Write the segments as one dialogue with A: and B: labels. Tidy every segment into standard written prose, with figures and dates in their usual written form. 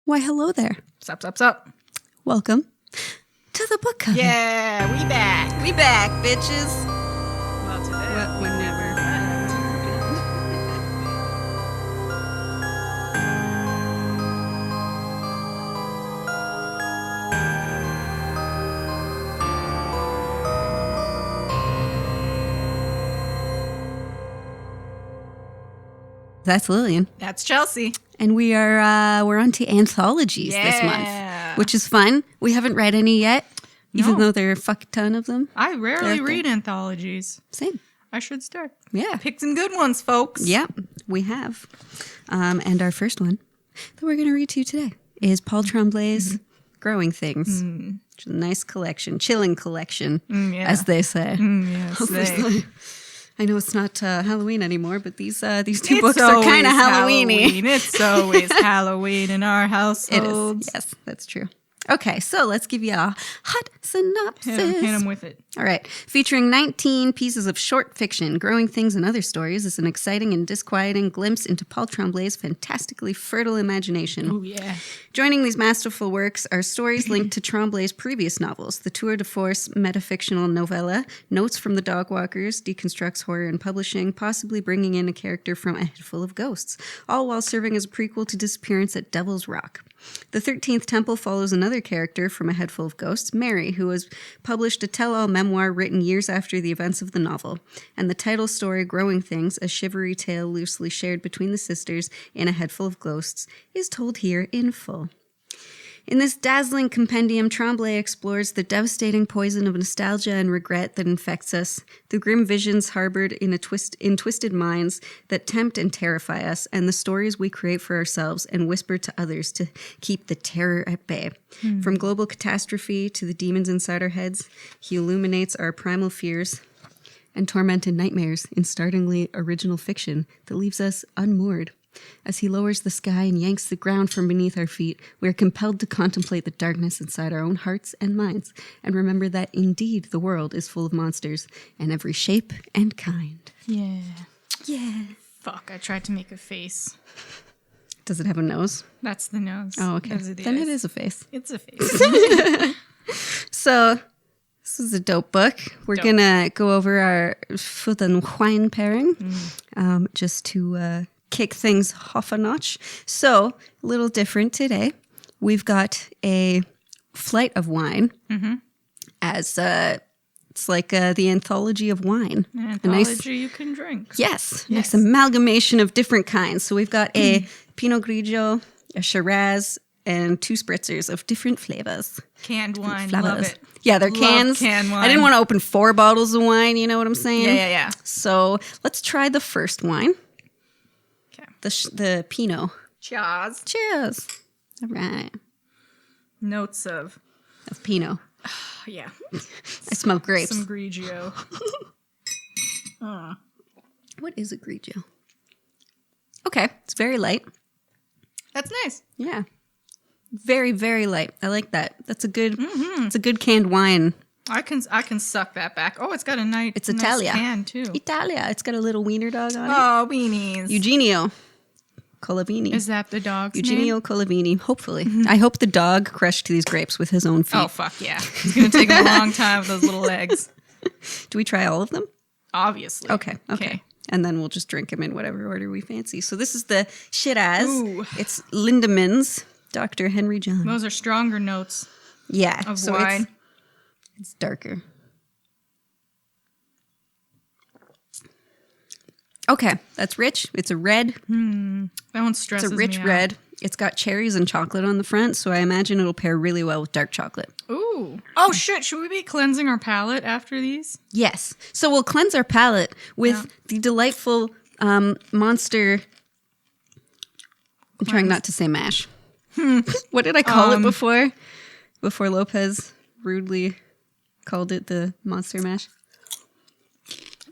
A: Why, hello there.
B: Sup.
A: Welcome to the book coven.
B: Yeah, we back.
A: We back, bitches.
B: Well, today.
A: Whenever. That's Lillian.
B: That's Chelsea.
A: And we're on to anthologies this month, which is fun. We haven't read any yet, even though there are a fuck ton of them.
B: I rarely read anthologies.
A: Same.
B: I should start.
A: Yeah.
B: Pick some good ones, folks.
A: Yeah, we have. And our first one that we're going to read to you today is Paul Tremblay's Growing Things. Which is a nice collection, chilling collection, as they say.
B: Yes,
A: I know it's not Halloween anymore, but these two books are kind of Halloween-y.
B: It's always Halloween in our household.
A: It is. Yes, that's true. Okay, so let's give you a hot synopsis.
B: Hit him with it.
A: All right. Featuring 19 pieces of short fiction, Growing Things and Other Stories is an exciting and disquieting glimpse into Paul Tremblay's fantastically fertile imagination.
B: Oh, yeah.
A: Joining these masterful works are stories linked to Tremblay's previous novels, the tour de force metafictional novella, Notes from the Dogwalkers, deconstructs horror in publishing, possibly bringing in a character from A Head Full of Ghosts, all while serving as a prequel to Disappearance at Devil's Rock. The 13th Temple follows another character from A Head Full of Ghosts, Mary, who has published a tell-all memoir written years after the events of the novel, and the title story, Growing Things, a shivery tale loosely shared between the sisters in A Head Full of Ghosts, is told here in full. In this dazzling compendium, Tremblay explores the devastating poison of nostalgia and regret that infects us, the grim visions harbored in twisted minds that tempt and terrify us, and the stories we create for ourselves and whisper to others to keep the terror at bay. From global catastrophe to the demons inside our heads, he illuminates our primal fears and tormented nightmares in startlingly original fiction that leaves us unmoored. As he lowers the sky and yanks the ground from beneath our feet, we are compelled to contemplate the darkness inside our own hearts and minds, and remember that indeed the world is full of monsters, in every shape and kind.
B: Yeah.
A: Yeah.
B: Fuck, I tried to make a face.
A: Does it have a nose?
B: That's the nose.
A: Oh, okay. Then it is a face.
B: It's a face.
A: So, this is a dope book. We're going to go over our food and wine pairing, just to kick things off a notch. So, a little different today. We've got a flight of wine as it's like the anthology of wine.
B: An anthology you can drink.
A: Yes, nice amalgamation of different kinds. So we've got a Pinot Grigio, a Shiraz, and 2 spritzers of different flavors.
B: Canned wine,
A: flavors.
B: love it.
A: Yeah, they're
B: Love
A: cans.
B: canned wine.
A: I didn't want to open 4 bottles of wine, you know what I'm saying?
B: Yeah.
A: So let's try the first wine.
B: Okay.
A: The Pinot.
B: Cheers.
A: Cheers. All right.
B: Notes of
A: Pinot.
B: yeah.
A: I smell grapes.
B: Some Grigio.
A: What is a Grigio? Okay, it's very light.
B: That's nice.
A: Yeah. Very, very light. I like that. That's a good it's a good canned wine.
B: I can suck that back. Oh, it's got a nice
A: It's Italia.
B: Nice can too.
A: Italia. It's got a little wiener dog on it.
B: Oh, beanies.
A: Eugenio Colavini.
B: Is that the dog's
A: Eugenio
B: name?
A: Colavini, hopefully. I hope the dog crushed these grapes with his own feet.
B: Oh, fuck yeah. It's going to take him a long time with those little legs.
A: Do we try all of them?
B: Obviously.
A: Okay. And then we'll just drink them in whatever order we fancy. So this is the Shiraz.
B: Ooh.
A: It's Lindemann's Dr. Henry John.
B: Those are stronger notes
A: of
B: wine.
A: It's darker. Okay, that's rich. It's a red.
B: That one stresses
A: It's a rich
B: me out.
A: red. It's got cherries and chocolate on the front, so I imagine it'll pair really well with dark chocolate.
B: Ooh. Oh, shit. Should we be cleansing our palate after these?
A: Yes. So we'll cleanse our palate with the delightful Monster. I'm trying not to say mash. What did I call it before? Before Lopez rudely called it the Monster Mash?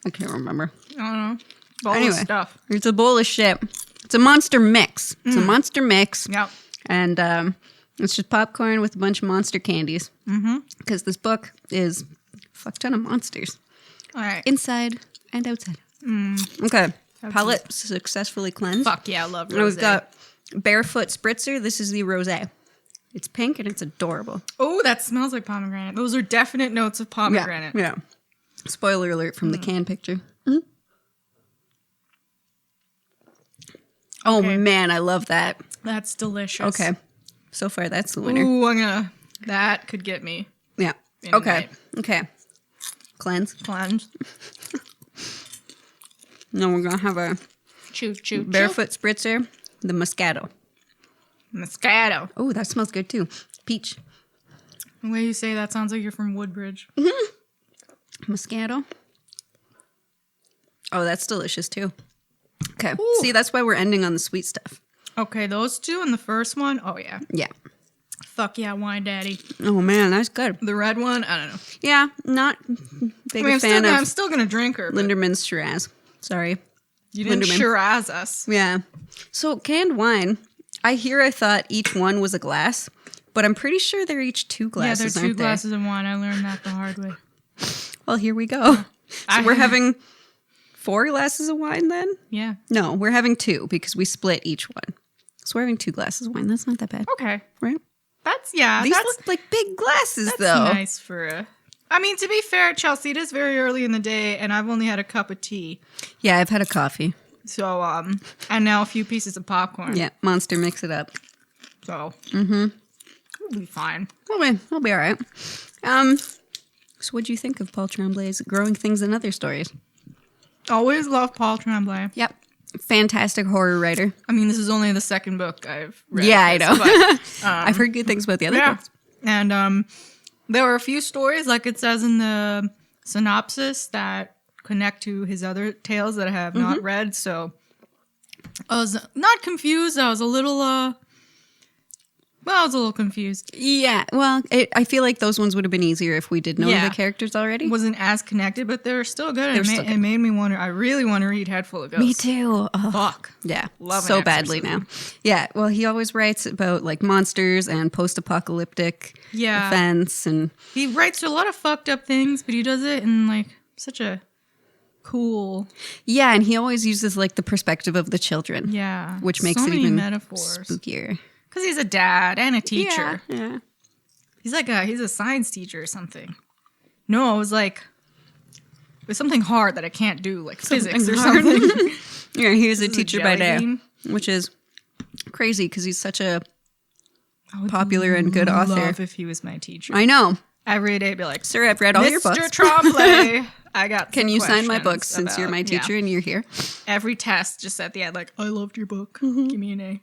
A: I can't remember.
B: I don't know. All this stuff.
A: It's a bowl of shit. It's a monster mix. It's a monster mix.
B: Yep.
A: And it's just popcorn with a bunch of monster candies. Because this book is a fuck ton of monsters.
B: All right.
A: Inside and outside. Okay. Palate successfully cleansed.
B: Fuck yeah, I love rosé.
A: And we've got Barefoot Spritzer. This is the rosé. It's pink and it's adorable.
B: Oh, that smells like pomegranate. Those are definite notes of pomegranate.
A: Yeah. Spoiler alert from the can picture. Mm. Oh,
B: Okay.
A: man, I love that.
B: That's delicious.
A: Okay. So far, that's the winner.
B: Ooh, that could get me.
A: Yeah.
B: In a
A: Okay.
B: night.
A: Okay. Cleanse.
B: Plunge.
A: No, we're going to have a
B: Choo.
A: Barefoot Spritzer, the Moscato.
B: Moscato.
A: Oh, that smells good too. Peach.
B: The way you say that sounds like you're from Woodbridge.
A: Moscato. Oh, that's delicious too. Okay.
B: Ooh.
A: See, that's why we're ending on the sweet stuff.
B: Okay, those two and the first one. Oh, yeah.
A: Yeah.
B: Fuck yeah, wine daddy.
A: Oh, man, that's good.
B: The red one, I don't know.
A: Yeah, not big a fan
B: I'm
A: of
B: still going to drink her. But
A: Linderman's Shiraz. Sorry.
B: you didn't
A: Linderman.
B: Shiraz us.
A: Yeah. So canned wine, I thought each one was a glass, but I'm pretty sure they're each two glasses,
B: Yeah, they're two
A: aren't they?
B: glasses of wine. I learned that the hard way.
A: Well, here we go. So we're having 4 glasses of wine then?
B: Yeah.
A: No, we're having 2 because we split each one. So we're having 2 glasses of wine. That's not that bad,
B: Okay.
A: right?
B: These
A: These look like big glasses,
B: that's
A: though.
B: nice for I mean, to be fair, Chelsea, it is very early in the day, and I've only had a cup of tea.
A: Yeah, I've had a coffee.
B: So, and now a few pieces of popcorn.
A: Yeah, Monster, mix it up.
B: So, we'll be fine.
A: We'll be all right. So what do you think of Paul Tremblay's Growing Things and Other Stories?
B: Always love Paul Tremblay.
A: Yep. Fantastic horror writer.
B: I mean, this is only the second book I've read.
A: Yeah, I know.
B: But,
A: I've heard good things about the other
B: yeah.
A: books.
B: And there were a few stories, like it says in the synopsis, that connect to his other tales that I have not read. So I was not confused. I was a little confused.
A: Yeah, well, I feel like those ones would have been easier if we did know
B: Yeah.
A: the characters already.
B: Wasn't as connected, but they were still good.
A: They were still good.
B: It made me wonder. I really want to read Head Full of Ghosts.
A: Me too. Oh,
B: Fuck.
A: yeah,
B: Love an
A: so badly now.
B: exorcism.
A: Yeah, well, he always writes about like monsters and post-apocalyptic
B: Yeah.
A: events, and
B: He writes a lot of fucked up things, but he does it in like such a cool.
A: yeah, and he always uses like the perspective of the children,
B: Yeah.
A: which makes
B: so
A: it
B: many
A: even
B: metaphors.
A: spookier.
B: Because he's a dad and a teacher.
A: Yeah.
B: He's a science teacher or something. No, it was something hard that I can't do, like physics or
A: hard.
B: something.
A: Yeah, he was a
B: This is a
A: teacher by
B: jelly
A: day,
B: bean.
A: which is crazy because he's such a
B: I would
A: popular and good author.
B: love if he was my teacher.
A: I know.
B: Every day, I'd be like,
A: Sir, I've read all your
B: Mr.
A: books.
B: Tremblay, I got.
A: Can
B: some
A: you sign my
B: questions
A: books since you're my
B: about- yeah.
A: teacher and you're here?
B: Every test, just at the end, like, I loved your book. Give me an A.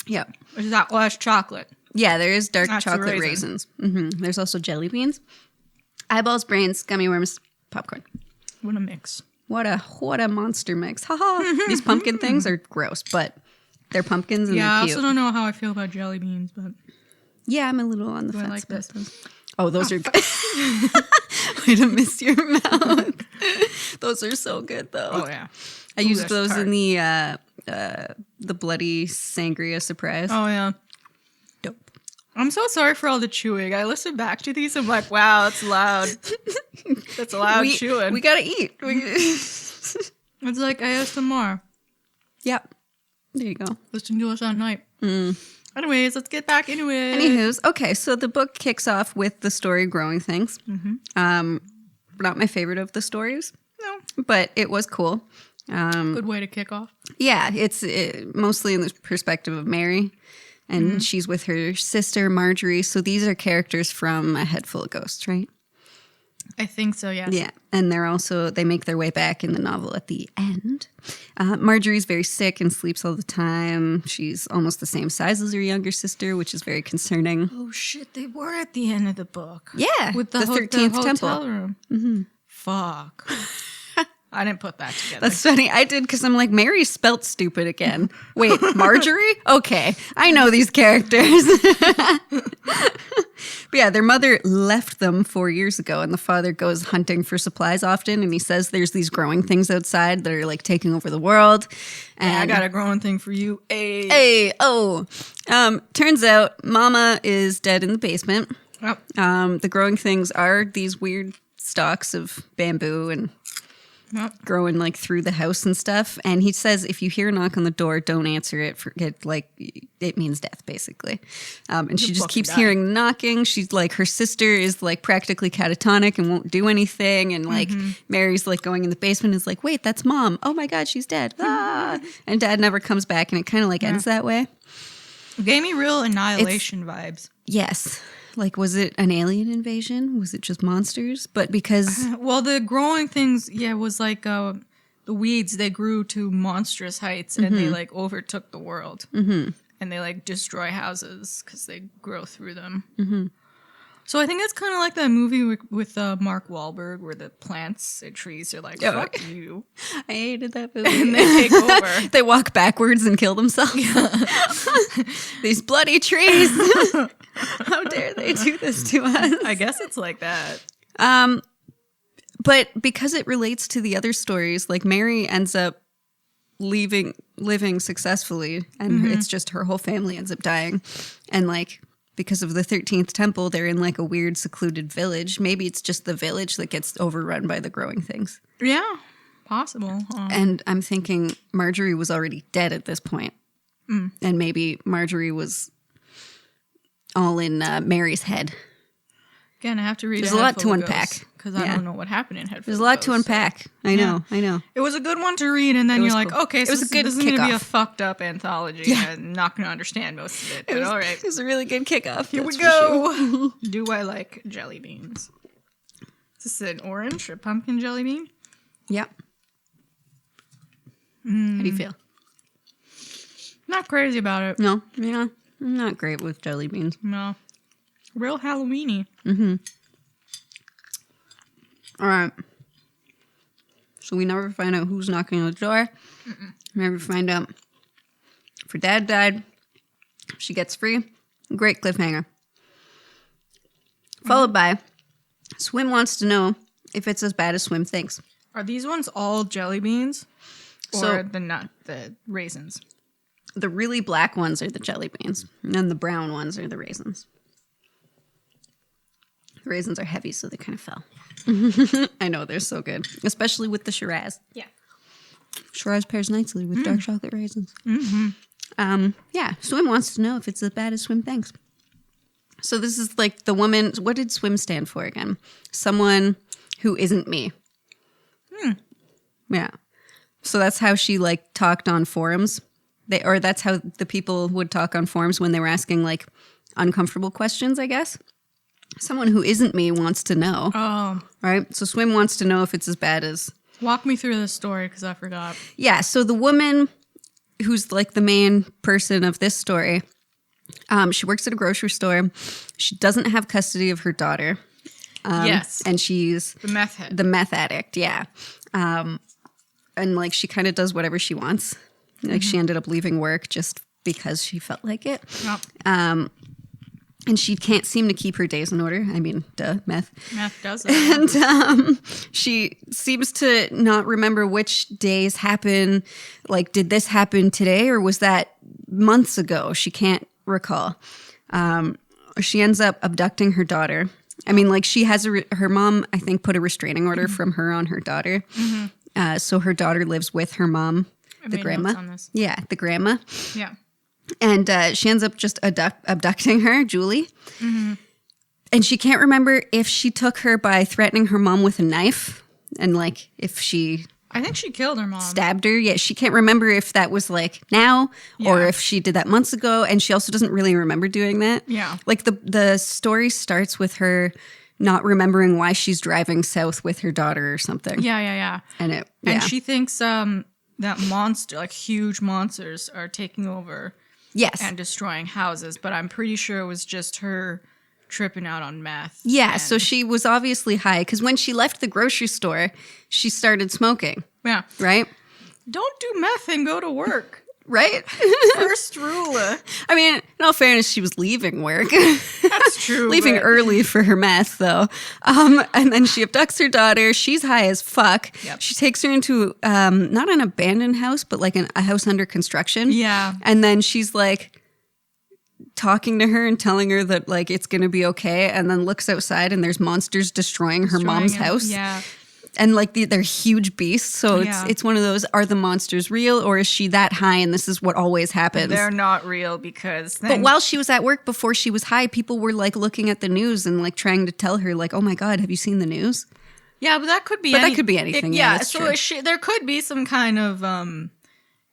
A: Yeah.
B: Which is that less chocolate.
A: Yeah, there is dark
B: That's a
A: chocolate
B: raisin.
A: raisins. There's also jelly beans, eyeballs, brains, gummy worms, popcorn.
B: What a mix.
A: What a monster mix. Haha. These pumpkin things are gross, but they're pumpkins and
B: Yeah, I
A: they're
B: also
A: cute.
B: don't know how I feel about jelly beans, but
A: Yeah, I'm a little on the
B: do I
A: fence
B: like
A: about
B: this?
A: those. Oh, those are good. Way to miss your mouth. Those are so good, though.
B: Oh, yeah.
A: I
B: Ooh,
A: used
B: that's
A: those
B: tart.
A: in the bloody sangria surprise.
B: Oh, yeah.
A: Dope.
B: I'm so sorry for all the chewing. I listened back to these. I'm like, wow, that's loud. That's loud chewing.
A: We gotta eat.
B: It's like ASMR.
A: Yep. There you go.
B: Listening to us at night. Anyways, let's get back into it.
A: Anywho's, okay, so the book kicks off with the story Growing Things. Not my favorite of the stories,
B: No.
A: but it was cool.
B: Good way to kick off.
A: Yeah, it's mostly in the perspective of Mary, and she's with her sister Marjorie. So these are characters from A Head Full of Ghosts, right?
B: I think so, yes.
A: Yeah, and they make their way back in the novel at the end. Marjorie's very sick and sleeps all the time. She's almost the same size as her younger sister, which is very concerning.
B: Oh, shit, they were at the end of the book.
A: Yeah,
B: With the
A: 13th
B: hotel
A: temple.
B: room. Fuck. I didn't put that together.
A: That's funny. I did because I'm like, Mary spelt stupid again. Wait, Marjorie? Okay, I know these characters. But yeah, their mother left them 4 years ago, and the father goes hunting for supplies often, and he says there's these growing things outside that are like taking over the world. And
B: I got a growing thing for you.
A: turns out Mama is dead in the basement.
B: Yep.
A: The growing things are these weird stalks of bamboo and
B: Yep.
A: growing like through the house and stuff. And he says, if you hear a knock on the door, don't answer it. Forget, like, it means death, basically. And she just
B: fucking
A: keeps
B: die.
A: hearing knocking. She's like, her sister is like practically catatonic and won't do anything. And like, Mary's like going in the basement and is like, wait, that's mom. Oh my God, she's dead. Ah! And dad never comes back. And it kind of like ends that way.
B: Gave me real Annihilation vibes.
A: Yes. Like, was it an alien invasion? Was it just monsters? But because
B: Well, the growing things, was like the weeds. They grew to monstrous heights, and they like overtook the world. Mm-hmm. And they like destroy houses because they grow through them. Mm-hmm. So I think it's kind of like that movie with Mark Wahlberg, where the plants and trees are like, "Fuck you."
A: I hated that movie.
B: And they take over.
A: They walk backwards and kill themselves. These bloody trees. How dare they do this to us?
B: I guess it's like that.
A: But because it relates to the other stories, like Mary ends up living successfully, and it's just her whole family ends up dying. And like, because of the 13th temple, they're in like a weird secluded village. Maybe it's just the village that gets overrun by the growing things.
B: Yeah, possible.
A: And I'm thinking Marjorie was already dead at this point. And maybe Marjorie was all in Mary's head.
B: Again, I have to read.
A: There's a lot to unpack
B: because I don't know what happened in Head.
A: There's a lot to unpack. I know.
B: It was a good one to read, and then you're like,
A: cool.
B: okay, so
A: It was a good
B: this is going to be a
A: kickoff.
B: fucked up anthology. I'm not going to understand most of it, but all right.
A: It was a really good kickoff.
B: Here we
A: that's for sure.
B: go. Do I like jelly beans? Is this an orange or pumpkin jelly bean?
A: Yep. How do you feel?
B: Not crazy about it.
A: No, yeah, I'm not great with jelly beans.
B: No. Real Halloweeny.
A: All right. So we never find out who's knocking on the door. Never find out if her dad died. She gets free. Great cliffhanger. Followed by, Swim wants to know if it's as bad as Swim thinks.
B: Are these ones all jelly beans? Or
A: So-
B: the raisins?
A: The really black ones are the jelly beans, and the brown ones are the raisins. The raisins are heavy, so they kind of fell. I know, they're so good, especially with the Shiraz.
B: Yeah.
A: Shiraz pairs nicely with dark chocolate raisins. Yeah, Swim wants to know if it's as bad as Swim thinks. So this is like the woman. What did Swim stand for again? Someone who isn't me. Yeah. So that's how she like talked on forums. That's how the people would talk on forums when they were asking like uncomfortable questions, I guess. Someone who isn't me wants to know.
B: Oh.
A: Right? So Swim wants to know if it's as bad as...
B: Walk me through this story because I forgot.
A: Yeah, so the woman who's like the main person of this story, she works at a grocery store. She doesn't have custody of her daughter.
B: Yes.
A: And she's...
B: The meth head.
A: The meth addict, yeah. And like she kind of does whatever she wants. Like she ended up leaving work just because she felt like it.
B: Yep.
A: And she can't seem to keep her days in order. I mean, meth.
B: Meth does it.
A: And she seems to not remember which days happen. Like, did this happen today or was that months ago? She can't recall. She ends up abducting her daughter. I mean, like she has her mom, I think, put a restraining order from her on her daughter. So her daughter lives with her mom, the
B: made
A: grandma.
B: notes on this.
A: Yeah, the grandma.
B: Yeah.
A: And she ends up just abducting her, Julie. And she can't remember if she took her by threatening her mom with a knife and like if she
B: I think she killed her mom.
A: stabbed her. Yeah, she can't remember if that was like now or
B: Yeah.
A: if she did that months ago. And she also doesn't really remember doing that.
B: Yeah.
A: Like the story starts with her not remembering why she's driving south with her daughter or something.
B: Yeah.
A: And
B: And she thinks that monster, like huge monsters, are taking over
A: yes.
B: and destroying houses. But I'm pretty sure it was just her tripping out on meth.
A: Yeah,
B: and-
A: so she was obviously high because when she left the grocery store, she started smoking,
B: Yeah.
A: right?
B: Don't do meth and go to work.
A: Right?
B: First rule.
A: I mean, in all fairness, she was leaving work.
B: That's true.
A: Leaving
B: but-
A: early for her meth, though. And then she abducts her daughter. She's high as fuck.
B: Yep.
A: She takes her into not an abandoned house, but like a house under construction.
B: Yeah.
A: And then she's like talking to her and telling her that like it's going to be okay. And then looks outside and there's monsters destroying her mom's
B: Destroying it.
A: house.
B: Yeah.
A: and like they're huge beasts. So it's one of those, are the monsters real or is she that high and this is what always happens?
B: They're not real because
A: but while she was at work before she was high, people were like looking at the news and like trying to tell her like, oh my God, have you seen the news?
B: Yeah, but that could be
A: that could be anything.
B: So there could be some kind of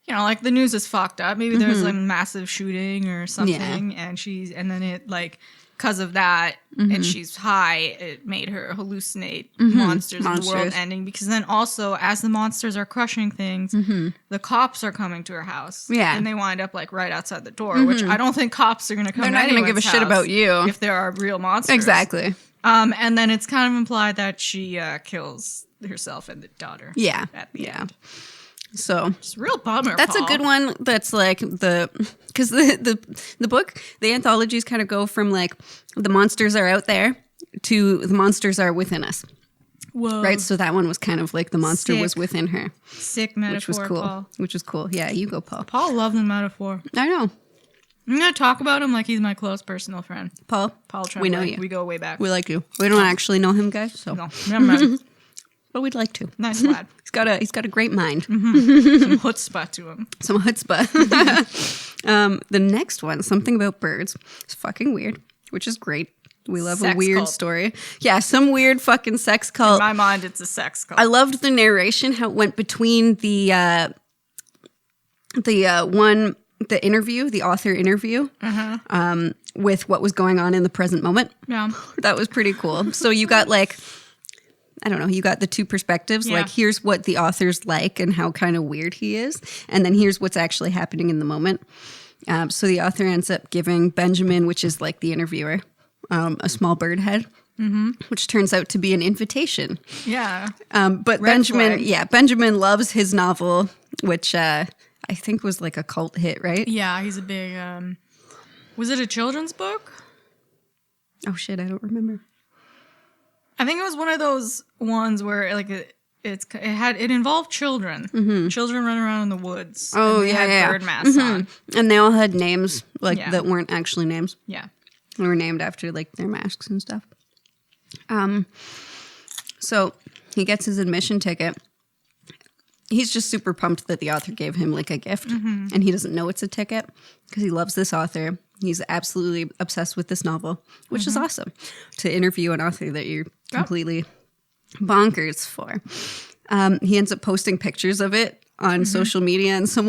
B: like the news is fucked up. Maybe there's like massive shooting or something and then it like because of that and she's high, it made her hallucinate monsters and the world ending, because then also as the monsters are crushing things, the cops are coming to her house. Yeah. And they wind up like right outside the door, which I don't think cops are going to come.
A: They're not going to give a shit about you
B: if there are real monsters.
A: Exactly.
B: And then it's kind of implied that she kills herself and the daughter.
A: Yeah.
B: At the end.
A: So
B: it's a real bummer.
A: That's
B: Paul.
A: a good one. That's like because the book, the anthologies kind of go from like the monsters are out there to the monsters are within us.
B: Whoa.
A: Right. So that one was kind of like the monster was within her.
B: Sick metaphor.
A: Which was cool.
B: Paul.
A: Which was cool. Yeah, you go, Paul.
B: Paul loves the metaphor.
A: I know.
B: I'm gonna talk about him like he's my close personal friend.
A: Paul
B: Tremblay.
A: We know you.
B: We go way back.
A: We like you. We don't actually know him, guys. So
B: no, never
A: but we'd like to.
B: Nice lad.
A: He's got a great mind.
B: Some chutzpah to him.
A: Some chutzpah. The next one, something about birds. It's fucking weird, which is great. We love a weird story. Yeah, some weird fucking sex cult.
B: In my mind, it's a sex cult.
A: I loved the narration, how it went between the interview, the author interview, with what was going on in the present moment.
B: Yeah.
A: That was pretty cool. So you got like, I don't know, you got the two perspectives. Yeah. Like, here's what the author's like and how kind of weird he is. And then here's what's actually happening in the moment. So the author ends up giving Benjamin, which is like the interviewer, a small bird head, which turns out to be an invitation.
B: Yeah.
A: But Benjamin loves his novel, which I think was like a cult hit, right?
B: Yeah, he's a big... was it a children's book?
A: Oh, shit, I don't remember.
B: I think it was one of those ones where like it involved children. Children running around in the woods.
A: Oh,
B: and they had bird masks on.
A: And they all had names that weren't actually names.
B: Yeah.
A: They were named after like their masks and stuff. So he gets his admission ticket. He's just super pumped that the author gave him like a gift, and he doesn't know it's a ticket because he loves this author. He's absolutely obsessed with this novel, which is awesome to interview an author that you're completely bonkers for. He ends up posting pictures of it on social media, and some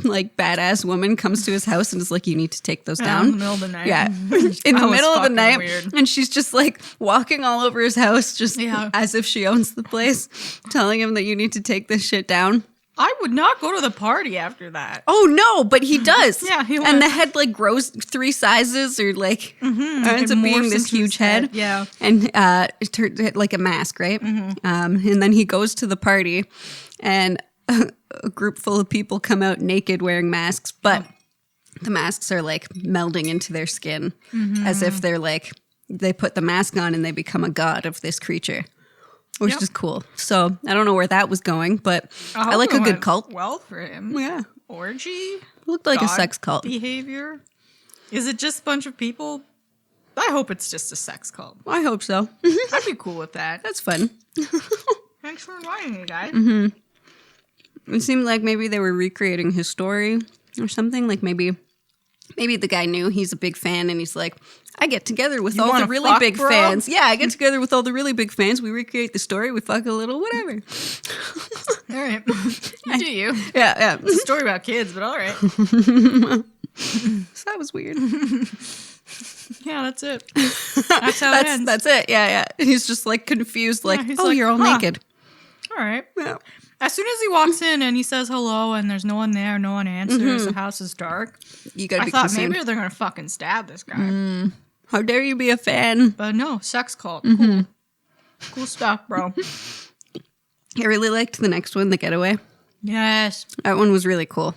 A: like badass woman comes to his house and is like, you need to take those down.
B: In the middle of the night.
A: Yeah. In the middle of the night. Weird. And she's just like walking all over his house just as if she owns the place, telling him that you need to take this shit down.
B: I would not go to the party after that.
A: Oh no, but he does.
B: Yeah, he would.
A: And the head like grows 3 sizes or like ends up being this huge head.
B: Yeah.
A: And it turned like a mask, right? And then he goes to the party and a group full of people come out naked wearing masks, but the masks are like melding into their skin as if they're like, they put the mask on and they become a god of this creature. Which is cool. So I don't know where that was going, but I like a good cult.
B: Well for him.
A: Yeah.
B: Orgy?
A: It looked like a sex cult.
B: Behavior? Is it just a bunch of people? I hope it's just a sex cult.
A: I hope so.
B: I'd be cool with that.
A: That's fun.
B: Thanks for inviting me, guys.
A: It seemed like maybe they were recreating his story or something. Like maybe the guy knew he's a big fan and he's like, I get together with all the really big fans. Yeah, I get together with all the really big fans. We recreate the story. We fuck a little, whatever.
B: All right. You do you.
A: Yeah.
B: It's a story about kids, but all right.
A: So that was weird.
B: Yeah, that's it. That's how it ends.
A: That's it. Yeah. He's just like confused, like, you're all naked.
B: All right.
A: Yeah.
B: As soon as he walks in and he says hello and there's no one there, no one answers, the house is dark.
A: You gotta be
B: concerned. Maybe they're going to fucking stab this guy.
A: How dare you be a fan?
B: But no, sex cult. Cool. Cool stuff, bro.
A: I really liked the next one, The Getaway.
B: Yes.
A: That one was really cool.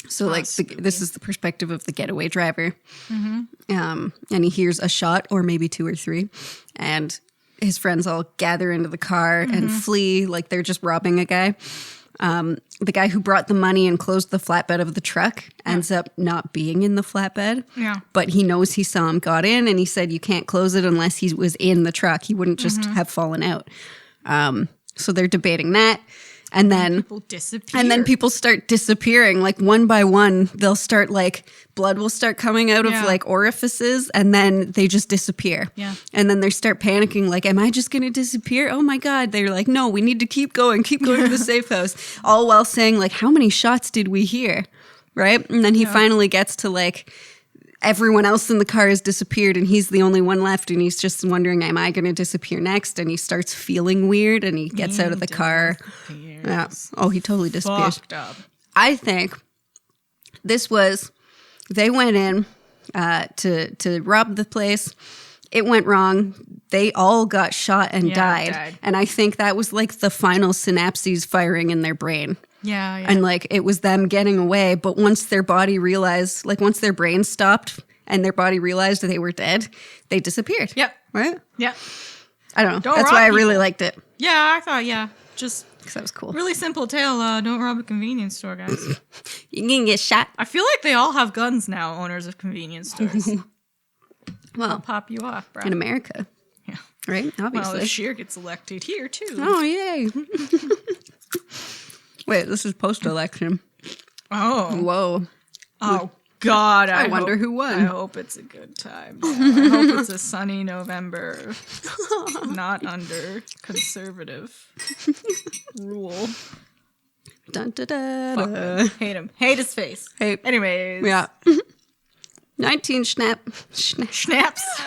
A: So like this is the perspective of the getaway driver. And he hears a shot or maybe 2 or 3. And his friends all gather into the car and flee like they're just robbing a guy. The guy who brought the money and closed the flatbed of the truck ends up not being in the flatbed.
B: Yeah.
A: But he knows he saw him got in and he said you can't close it unless he was in the truck. He wouldn't just have fallen out. So they're debating that. And then
B: People disappear.
A: and then people start disappearing, like one by one. They'll start like blood will start coming out of
B: Yeah.
A: like orifices, and then they just disappear.
B: Yeah.
A: And then they start panicking, like, am I just going to disappear? Oh my God. They're like, no, we need to keep going to the safe house. All while saying, like, how many shots did we hear? Right. And then he finally gets to like, everyone else in the car has disappeared and he's the only one left, and he's just wondering, am I going to disappear next? And he starts feeling weird, and he gets out of the car. Yeah. Oh, he totally disappears.
B: Fucked up.
A: I think this was, they went in to rob the place. It went wrong. They all got shot and died. And I think that was like the final synapses firing in their brain.
B: Yeah, yeah.
A: And like it was them getting away. But once their body realized, like once their brain stopped and their body realized that they were dead, they disappeared.
B: Yep.
A: Right?
B: Yeah.
A: I don't know.
B: Don't
A: That's
B: rob
A: why I
B: people.
A: really liked it.
B: Yeah, I thought, just
A: Because that was cool.
B: really simple tale. Don't rob a convenience store, guys.
A: You can get shot.
B: I feel like they all have guns now, owners of convenience stores. I'll
A: Well,
B: pop you off, bro.
A: in America.
B: Yeah.
A: Right?
B: Well,
A: Obviously.
B: if Sheer gets elected here, too.
A: Oh, yay. Wait, this is post-election.
B: Oh.
A: Whoa.
B: Oh, God.
A: I wonder who won.
B: I hope it's a good time. Yeah, I hope it's a sunny November. Not under conservative rule.
A: Dun, da, da,
B: Fuck
A: da.
B: him. Hate him. Hate his face.
A: Hey.
B: Anyways.
A: Yeah. 19
B: Snaps.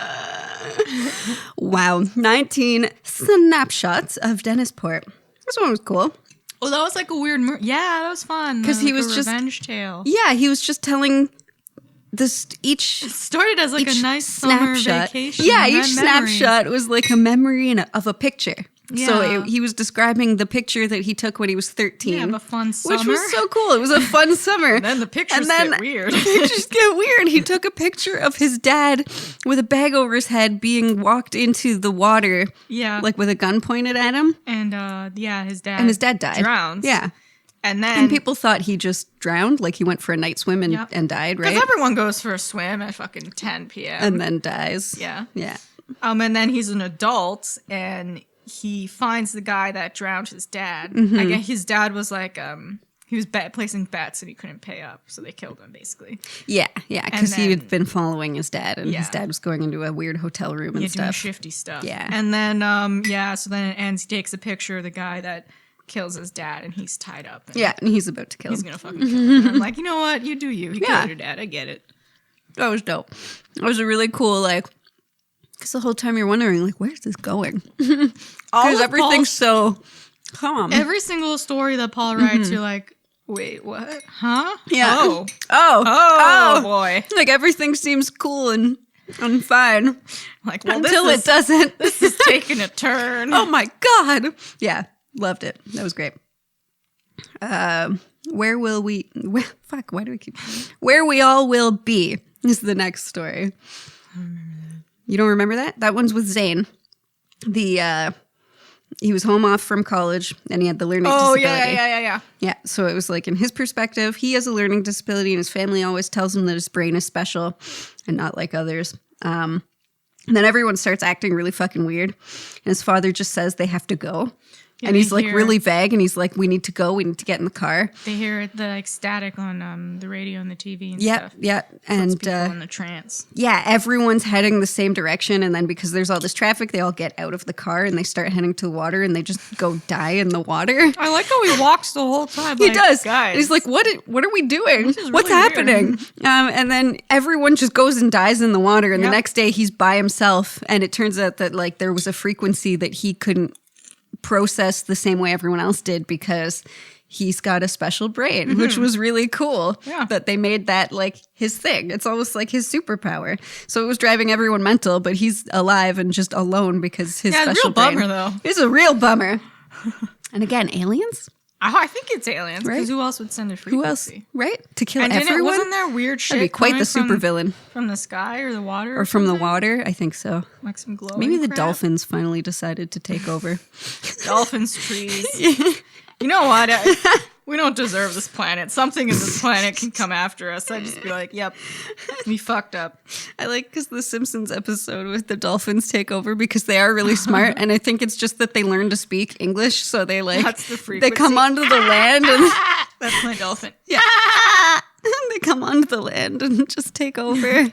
A: Wow. 19 snapshots of Dennisport. This one was cool.
B: Oh, that was like a weird... yeah, that was fun.
A: 'Cause he
B: Like
A: was
B: a
A: just-
B: revenge tale.
A: Yeah, he was just telling this each
B: Started as like a nice summer vacation.
A: Yeah,
B: and
A: each
B: then memories.
A: snapshot was like a memory of a picture. So
B: Yeah.
A: he was describing the picture that he took when he was 13.
B: Yeah, have a fun summer.
A: Which was so cool. It was a fun summer.
B: And then the pictures get weird.
A: The pictures get weird. He took a picture of his dad with a bag over his head being walked into the water,
B: Yeah.
A: like with a gun pointed at him.
B: And his dad.
A: And his dad died.
B: Drowns.
A: Yeah.
B: And then...
A: And people thought he just drowned, like he went for a night swim and,
B: Yep.
A: and died,
B: Because
A: right?
B: everyone goes for a swim at fucking 10 p.m.
A: And then dies.
B: Yeah.
A: Yeah.
B: And then he's an adult, and he finds the guy that drowned his dad.
A: Mm-hmm.
B: I guess his dad was like, he was placing bets and he couldn't pay up, so they killed him basically.
A: Yeah, yeah, because he
B: then-
A: had been following his dad, and his
B: Yeah.
A: dad was going into a weird hotel room and
B: Yeah, doing
A: stuff.
B: shifty stuff.
A: Yeah.
B: And then, so then it ends. He takes a picture of the guy that kills his dad, and he's tied up. And
A: Yeah, and he's about to kill
B: he's
A: him.
B: gonna fucking kill him. And I'm like, you know what? You do you. He
A: Yeah.
B: killed your dad. I get it.
A: That was dope. It was a really cool, like, because the whole time you're wondering, like, where's this going?
B: All
A: Because
B: of
A: everything's
B: Paul's-
A: so calm.
B: Every single story that Paul writes, you're like, wait, what? Huh?
A: Yeah.
B: Oh.
A: Oh,
B: Oh, boy.
A: Like everything seems cool and fine
B: Like, well,
A: until
B: this
A: it doesn't.
B: This is taking a turn.
A: Oh my god! Yeah, loved it. That was great. Where will we? Fuck! Why do we keep? Where we all will be is the next story. You don't remember that? That one's with Zane. He was home off from college and he had the learning disability.
B: yeah.
A: Yeah, so it was like in his perspective, he has a learning disability and his family always tells him that his brain is special and not like others. And then everyone starts acting really fucking weird. And his father just says they have to go.
B: Yeah,
A: and
B: they
A: he's like
B: hear-
A: really vague and he's like, we need to go. We need to get in the car.
B: They hear the like static on the radio and the TV and
A: Yeah,
B: stuff.
A: yeah.
B: Puts
A: And
B: people in the trance.
A: yeah, everyone's heading the same direction. And then because there's all this traffic, they all get out of the car and they start heading to the water and they just go die in the water.
B: I like how he walks the whole time.
A: He
B: like,
A: does.
B: Guys.
A: And he's like, what are we doing?
B: This is
A: What's
B: really
A: happening? And then everyone just goes and dies in the water. And
B: Yep.
A: the next day he's by himself. And it turns out that like there was a frequency that he couldn't process the same way everyone else did because he's got a special brain, which was really cool.
B: Yeah.
A: That they made that like his thing. It's almost like his superpower. So it was driving everyone mental, but he's alive and just alone because his
B: Yeah, it's a
A: special
B: real bummer,
A: brain.
B: though.
A: It's a real bummer. And again, aliens?
B: I think it's aliens. Because
A: Right.
B: who else would send a
A: Who else?
B: frequency?
A: Right? To kill
B: And
A: everyone?
B: wasn't there weird shit
A: That'd be quite the
B: coming
A: supervillain.
B: from the sky or the water?
A: Or from the
B: something?
A: water? I think so.
B: Like some glowing
A: Maybe the
B: crap?
A: dolphins finally decided to take over.
B: Dolphins, trees. You know what? We don't deserve this planet. Something in this planet can come after us. I'd just be like, yep, we fucked up.
A: I like because the Simpsons episode with the dolphins take over because they are really smart, and I think it's just that they learn to speak English, so they like
B: That's the frequency.
A: they come onto the land and
B: That's my dolphin.
A: yeah, they come onto the land and just take over,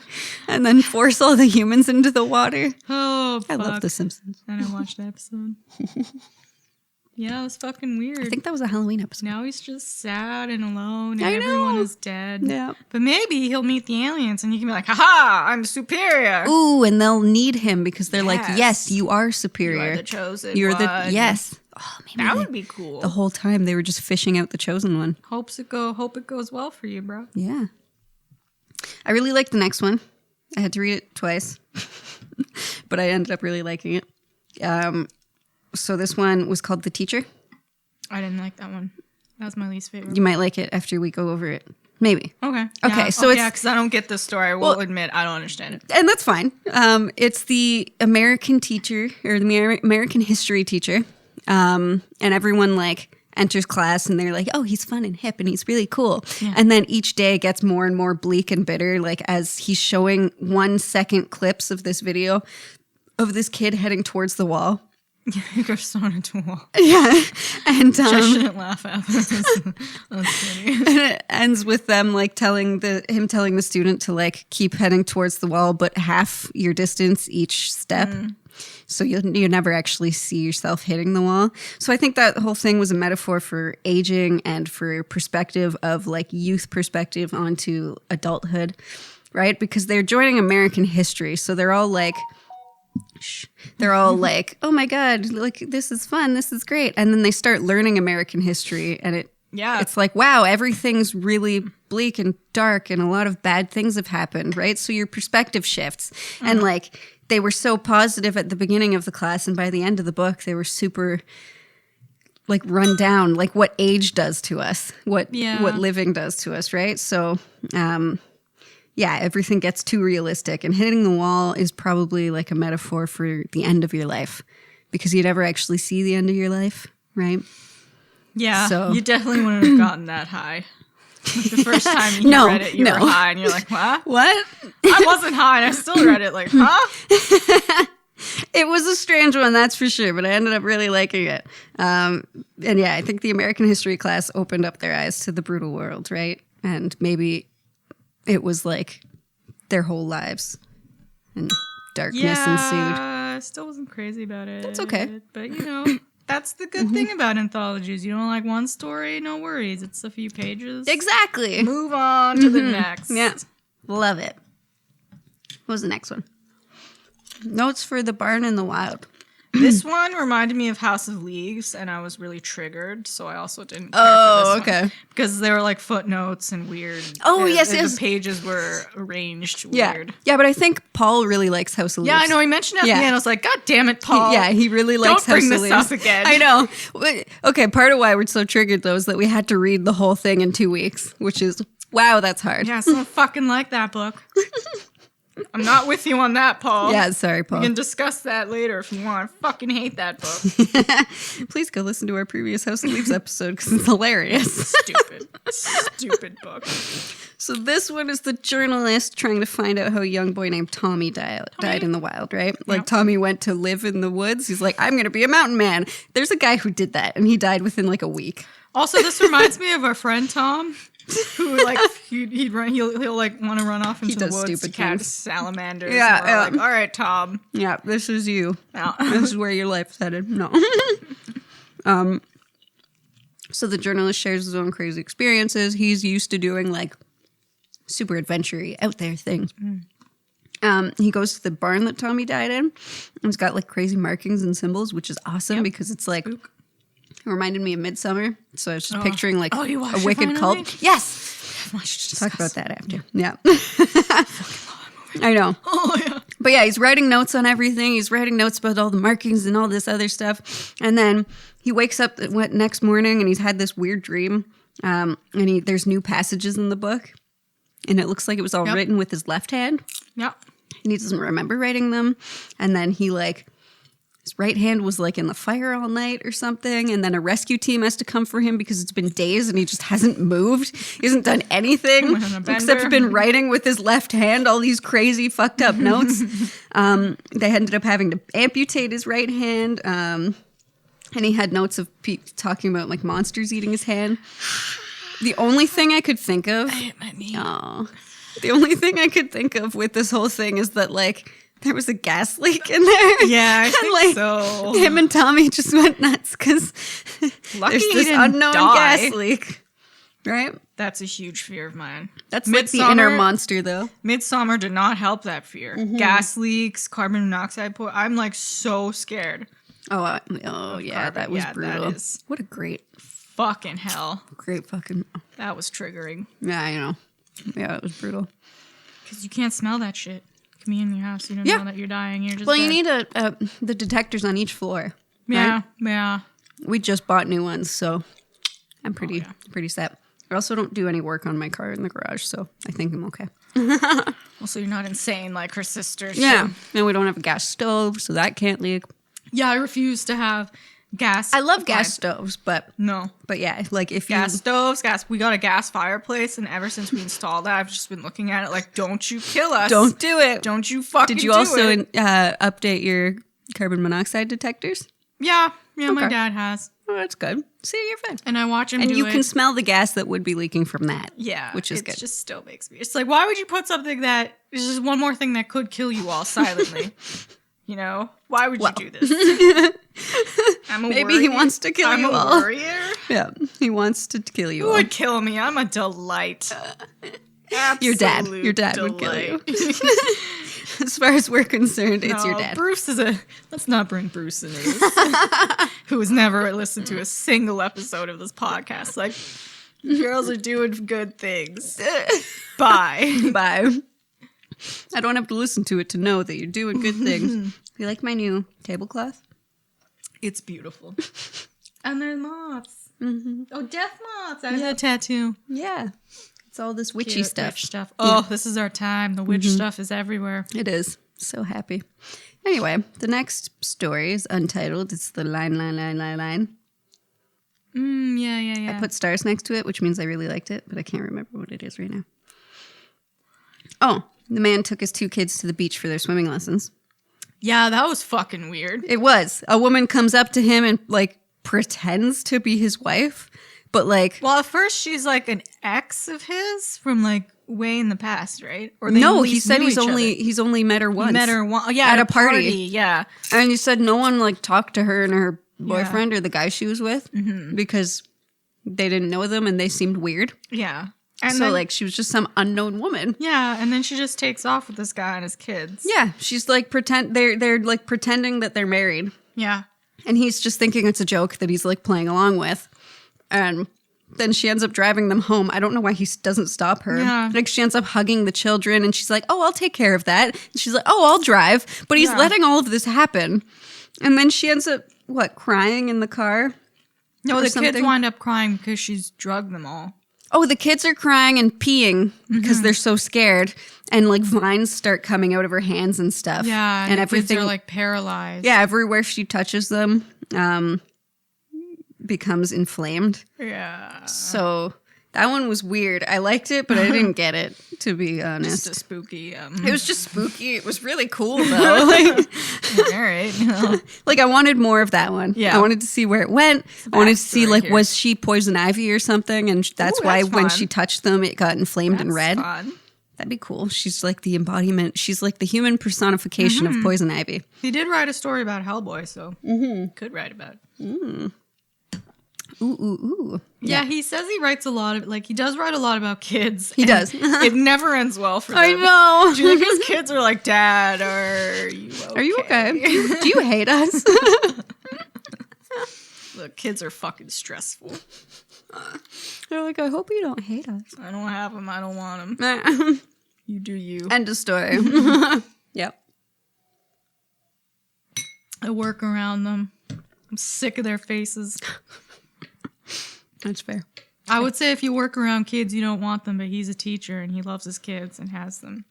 A: and then force all the humans into the water.
B: Oh,
A: I
B: fuck.
A: love the Simpsons.
B: I didn't watch the episode. Yeah, it was fucking weird.
A: I think that was a Halloween episode.
B: Now he's just sad and alone, and
A: I
B: everyone
A: know.
B: is dead.
A: Yeah.
B: But maybe he'll meet the aliens, and you can be like, haha, I'm superior.
A: Ooh, and they'll need him because they're like,
B: Yes.
A: yes, you are
B: You
A: superior.
B: are the chosen
A: You're
B: one.
A: the yes. Oh, maybe
B: That
A: they-
B: would be cool.
A: the whole time they were just fishing out the chosen one.
B: Hope it goes well for you, bro.
A: Yeah. I really liked the next one. I had to read it twice, but I ended up really liking it. So this one was called The Teacher.
B: I didn't like that one. That was my least favorite.
A: You might like it after we go over it. Maybe.
B: Okay.
A: Okay,
B: Yeah.
A: so it's-
B: because I don't get this story. I will admit I don't understand it.
A: And that's fine. It's the American teacher or the American history teacher. And everyone like enters class and they're like, oh, he's fun and hip and he's really cool.
B: Yeah.
A: And then each day gets more and more bleak and bitter, like as he's showing 1 second clips of this video of this kid heading towards the wall.
B: You got thrown into a wall.
A: Yeah. And
B: I shouldn't laugh at this. That's funny.
A: and it ends with them like telling the student to like keep heading towards the wall, but half your distance each step. So you never actually see yourself hitting the wall. So I think that whole thing was a metaphor for aging and for perspective of like youth perspective onto adulthood, right? Because they're joining American history. So they're all like, oh my God, like this is fun. This is great. And then they start learning American history and it's like, wow, everything's really bleak and dark and a lot of bad things have happened, right? So your perspective shifts. And like they were so positive at the beginning of the class and by the end of the book, they were super like run down, like what age does to us, what living does to us, right? So yeah, everything gets too realistic and hitting the wall is probably like a metaphor for the end of your life because you never actually see the end of your life, right?
B: Yeah,
A: So-
B: you definitely wouldn't have gotten that high. Like the first time you
A: No,
B: read it, you were
A: no.
B: high, and you're like, what?
A: What?
B: I wasn't high, and I still read it like, huh?
A: It was a strange one, that's for sure, but I ended up really liking it. And yeah, I think the American history class opened up their eyes to the brutal world, right? And maybe it was like their whole lives and darkness ensued.
B: Yeah, I still wasn't crazy about it.
A: That's okay.
B: But, you know, that's the good thing about anthologies. You don't like one story, no worries. It's a few pages.
A: Exactly.
B: Move on to the next.
A: Yeah. Love it. What was the next one? Notes for the Barn in the Wild.
B: This one reminded me of House of Leaves, and I was really triggered, so I also didn't care
A: Oh,
B: for this
A: okay.
B: one. Because there were like footnotes and weird.
A: Oh, yes,
B: the
A: yes.
B: pages were arranged
A: Yeah.
B: weird.
A: Yeah, but I think Paul really likes House of Leaves.
B: Yeah, I know. He mentioned it at
A: Yeah.
B: the end. I was like, God damn it, Paul.
A: Yeah, he really likes
B: Don't bring
A: House of
B: this
A: Leaves.
B: up again.
A: I know. Okay, part of why we're so triggered though is that we had to read the whole thing in 2 weeks, which is wow, that's hard.
B: Yeah, so I fucking like that book. I'm not with you on that, Paul.
A: Yeah, sorry, Paul.
B: We can discuss that later if you want. I fucking hate that book.
A: Please go listen to our previous House of Leaves episode because it's hilarious.
B: Stupid book.
A: So this one is the journalist trying to find out how a young boy named Tommy died in the wild, right? Like Tommy went to live in the woods. He's like, I'm going to be a mountain man. There's a guy who did that and he died within like a week.
B: Also, this reminds me of our friend Tom, who like he'll like want to run off into the
A: does
B: woods to
A: stupid
B: catch
A: things.
B: salamanders.
A: Yeah,
B: and we're
A: yeah.
B: like, all right, Tom.
A: Yeah, this is you.
B: No.
A: This is where your life's headed. No. So the journalist shares his own crazy experiences. He's used to doing like super adventure-y, out there things. He goes to the barn that Tommy died in. And it's got like crazy markings and symbols, which is awesome because it's like, it reminded me of Midsummer. So I was just picturing like
B: you watched
A: a
B: it
A: wicked
B: finally?
A: cult. Yes. Talk about that after. Yeah. I know.
B: Oh yeah.
A: But yeah, he's writing notes on everything. He's writing notes about all the markings and all this other stuff. And then he wakes up next morning and he's had this weird dream. And there's new passages in the book. And it looks like it was all written with his left hand.
B: Yep.
A: And he doesn't remember writing them. And then he like his right hand was like in the fire all night or something. And then a rescue team has to come for him because it's been days and he just hasn't moved. He hasn't done anything except been writing with his left hand all these crazy fucked up notes. They ended up having to amputate his right hand. And he had notes of Pete talking about like monsters eating his hand. The only thing I could think of. I hit my knee. The only thing I could think of with this whole thing is that like there was a gas leak in there.
B: Yeah, I think
A: like,
B: so.
A: Him and Tommy just went nuts because there's this unknown gas leak. Right?
B: That's a huge fear of mine.
A: That's like the inner monster, though.
B: Midsummer did not help that fear. Gas leaks, carbon monoxide. I'm like so scared.
A: Oh yeah, that was brutal. What a great
B: fucking hell.
A: Great fucking.
B: That was triggering.
A: Yeah, I know. Yeah, it was brutal.
B: Because you can't smell that shit. Come in your house, you don't know that you're dying. You're just
A: well,
B: dead.
A: you need the detectors on each floor.
B: Yeah,
A: right?
B: yeah.
A: We just bought new ones, so I'm pretty set. I also don't do any work on my car in the garage, so I think I'm okay.
B: Well, so you're not insane like her sisters.
A: Yeah, and we don't have a gas stove, so that can't leak.
B: Yeah, I refuse to have gas.
A: I love gas stoves, but yeah, like if
B: gas stoves, we got a gas fireplace, and ever since we installed that, I've just been looking at it like, don't you kill us?
A: Don't do it.
B: Don't you fucking do it.
A: Did you also update your carbon monoxide detectors?
B: Yeah, my dad has.
A: Oh, that's good. See, you're fine.
B: And I watch him
A: and
B: do
A: you
B: it.
A: can smell the gas that would be leaking from that.
B: Yeah,
A: which is good.
B: It just still makes me. It's like, why would you put something that is just one more thing that could kill you all silently? You know, why would you do this? I'm a
A: Maybe
B: warrior.
A: he wants to kill you all.
B: I'm a warrior.
A: Yeah, he wants to kill you
B: Who
A: all.
B: would kill me? I'm a delight.
A: Your dad. Your dad would kill you. As far as we're concerned, it's your dad.
B: Bruce is let's not bring Bruce into this. Who has never listened to a single episode of this podcast. Like, girls are doing good things. Bye.
A: Bye. I don't have to listen to it to know that you're doing good things. You like my new tablecloth?
B: It's beautiful. And there's moths. Mm-hmm. Oh, death moths. I have a tattoo.
A: Yeah. It's all this witchy stuff.
B: Witch stuff. Oh, this is our time. The witch stuff is everywhere.
A: It is. So happy. Anyway, the next story is untitled. It's the line.
B: Yeah.
A: I put stars next to it, which means I really liked it, but I can't remember what it is right now. Oh, the man took his 2 kids to the beach for their swimming lessons.
B: Yeah, that was fucking weird.
A: It was. A woman comes up to him and, like, pretends to be his wife, but, like...
B: Well, at first she's, like, an ex of his from, like, way in the past, right? Or
A: no, he said he's only met her once.
B: He met her once. Yeah,
A: at a party.
B: Yeah.
A: And he said no one, like, talked to her and her boyfriend or the guy she was with because they didn't know them and they seemed weird.
B: Yeah.
A: And so, like, she was just some unknown woman.
B: Yeah, and then she just takes off with this guy and his kids.
A: Yeah, she's like they're like pretending that they're married.
B: Yeah.
A: And he's just thinking it's a joke that he's like playing along with. And then she ends up driving them home. I don't know why he doesn't stop her.
B: Yeah.
A: Like, she ends up hugging the children and she's like, "Oh, I'll take care of that." And she's like, "Oh, I'll drive." But he's letting all of this happen. And then she ends up crying in the car?
B: No, the kids wind up crying because she's drugged them all.
A: Oh, the kids are crying and peeing because they're so scared. And, like, vines start coming out of her hands and stuff.
B: Yeah, and everything. Kids are, like, paralyzed.
A: Yeah, everywhere she touches them becomes inflamed.
B: Yeah.
A: So that one was weird. I liked it, but I didn't get it, to be honest.
B: Just a spooky.
A: It was just spooky. It was really cool, though. Like,
B: all right.
A: Like, I wanted more of that one. Yeah. I wanted to see where it went. I wanted to see, like, was she poison ivy or something? And that's why when she touched them, it got inflamed and red.
B: Fun.
A: That'd be cool. She's like the embodiment. She's like the human personification of poison ivy.
B: He did write a story about Hellboy, so could write about it.
A: Ooh.
B: Yeah, he says he writes a lot of, like, he does write a lot about kids.
A: He does.
B: It never ends well for them.
A: I know.
B: Do you think his kids are like, "Dad, are you okay?
A: Are you okay? Do you hate us?"
B: The kids are fucking stressful.
A: They're like, "I hope you don't hate us."
B: I don't have them. I don't want them. You do you.
A: End of story. Yep.
B: I work around them. I'm sick of their faces.
A: That's fair.
B: I would say if you work around kids, you don't want them, but he's a teacher and he loves his kids and has them.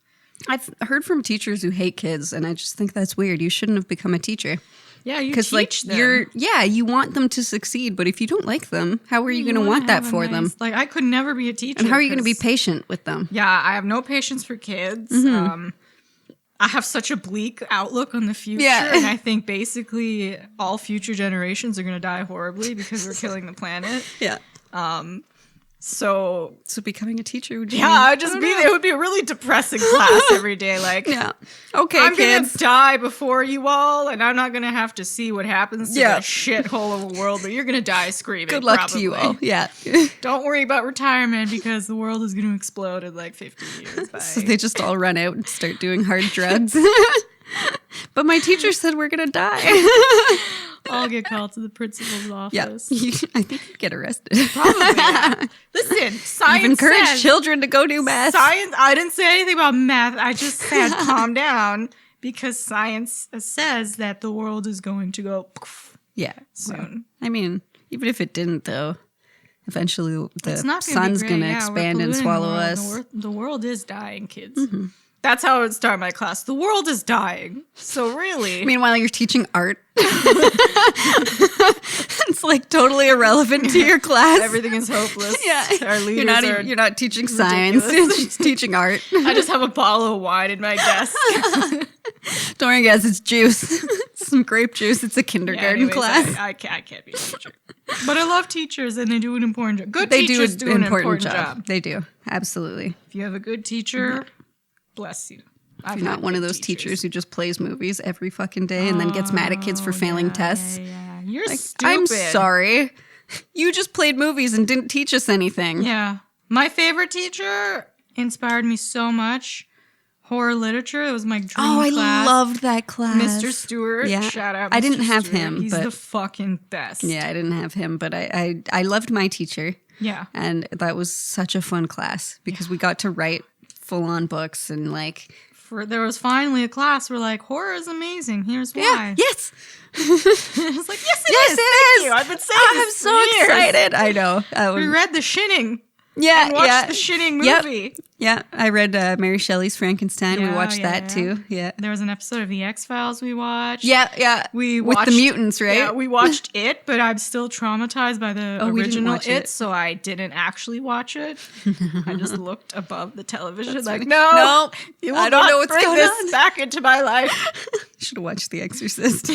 A: I've heard from teachers who hate kids, and I just think that's weird. You shouldn't have become a teacher.
B: Yeah, you
A: Because
B: teach them.
A: you want them to succeed, but if you don't like them, how are you going to
B: wanna
A: want that
B: have a
A: for them?
B: nice- Like, I could never be a teacher.
A: And how are you going to be
B: 'cause-
A: patient with them?
B: Yeah, I have no patience for kids. I have such a bleak outlook on the future,
A: Yeah.
B: and I think basically all future generations are going to die horribly because we're killing the planet.
A: Yeah.
B: So
A: So becoming a teacher would
B: yeah, I'd just be there. It would be a really depressing class every day. Like,
A: Yeah. Okay,
B: I'm
A: kids.
B: gonna die before you all, and I'm not gonna have to see what happens to that shithole of a world, but you're gonna die screaming.
A: Good luck
B: probably.
A: to you all. Yeah.
B: Don't worry about retirement because the world is gonna explode in like 50 years. Bye.
A: So they just all run out and start doing hard drugs. But my teacher said we're going to die.
B: I'll get called to the principal's office.
A: Yeah. I think you'd get arrested.
B: Probably. Yeah. Listen, science
A: You've encouraged
B: says,
A: children to go do math.
B: Science. I didn't say anything about math. I just said calm down because science says that the world is going to go poof
A: Yeah.
B: soon.
A: I mean, even if it didn't, though, eventually
B: It's
A: the
B: not gonna
A: sun's
B: be
A: going
B: great.
A: to
B: Yeah, we're
A: expand and
B: polluting
A: swallow
B: the
A: us.
B: world. The world is dying, kids. That's how I would start my class. The world is dying. So really.
A: Meanwhile, you're teaching art. It's like totally irrelevant to your class.
B: Everything is hopeless.
A: Yeah.
B: Our leaders
A: You're not teaching science.
B: ridiculous.
A: You're just teaching art.
B: I just have a bottle of wine in my desk.
A: Don't worry, guys. It's juice. Some grape juice. It's a kindergarten
B: Anyways,
A: class.
B: I can't be a teacher. But I love teachers and they do an important job. Good
A: They
B: teachers
A: do
B: do
A: an
B: an important job.
A: They do. Absolutely.
B: If you have a good teacher, bless you.
A: You're not one of those teachers who just plays movies every fucking day and then gets mad at kids for failing tests.
B: Yeah. You're
A: Like,
B: stupid.
A: I'm sorry. You just played movies and didn't teach us anything.
B: Yeah. My favorite teacher inspired me so much. Horror literature. It was my dream class.
A: I loved that class.
B: Mr. Stewart.
A: Yeah.
B: Shout out Mr.
A: I didn't have
B: Stewart.
A: him,
B: He's
A: but
B: the fucking best.
A: yeah, I didn't have him, but I loved my teacher.
B: Yeah.
A: And that was such a fun class because we got to write full-on books and like...
B: There was finally a class where like, horror is amazing. Here's why.
A: Yeah, yes.
B: It's like, yes, it
A: Yes,
B: is.
A: it
B: Thank
A: is.
B: you. I've been saying
A: I'm
B: this
A: so
B: for years.
A: excited. I know.
B: We read The Shinning.
A: Yeah,
B: And watched
A: yeah.
B: The Shinning
A: Yep.
B: movie.
A: Yeah, I read Mary Shelley's Frankenstein. We
B: Yeah,
A: watched
B: yeah,
A: that
B: yeah.
A: too. Yeah.
B: There was an episode of The X-Files we watched.
A: Yeah.
B: We
A: with
B: watched
A: the mutants, right?
B: Yeah, we watched it, but I'm still traumatized by the
A: we didn't
B: original
A: watch
B: it,
A: it.
B: so I didn't actually watch it. I just looked above the television like,
A: funny.
B: no, you will
A: I don't
B: not
A: know what's
B: bring
A: going
B: this
A: on.
B: back into my life.
A: Should have watched The Exorcist.
B: Do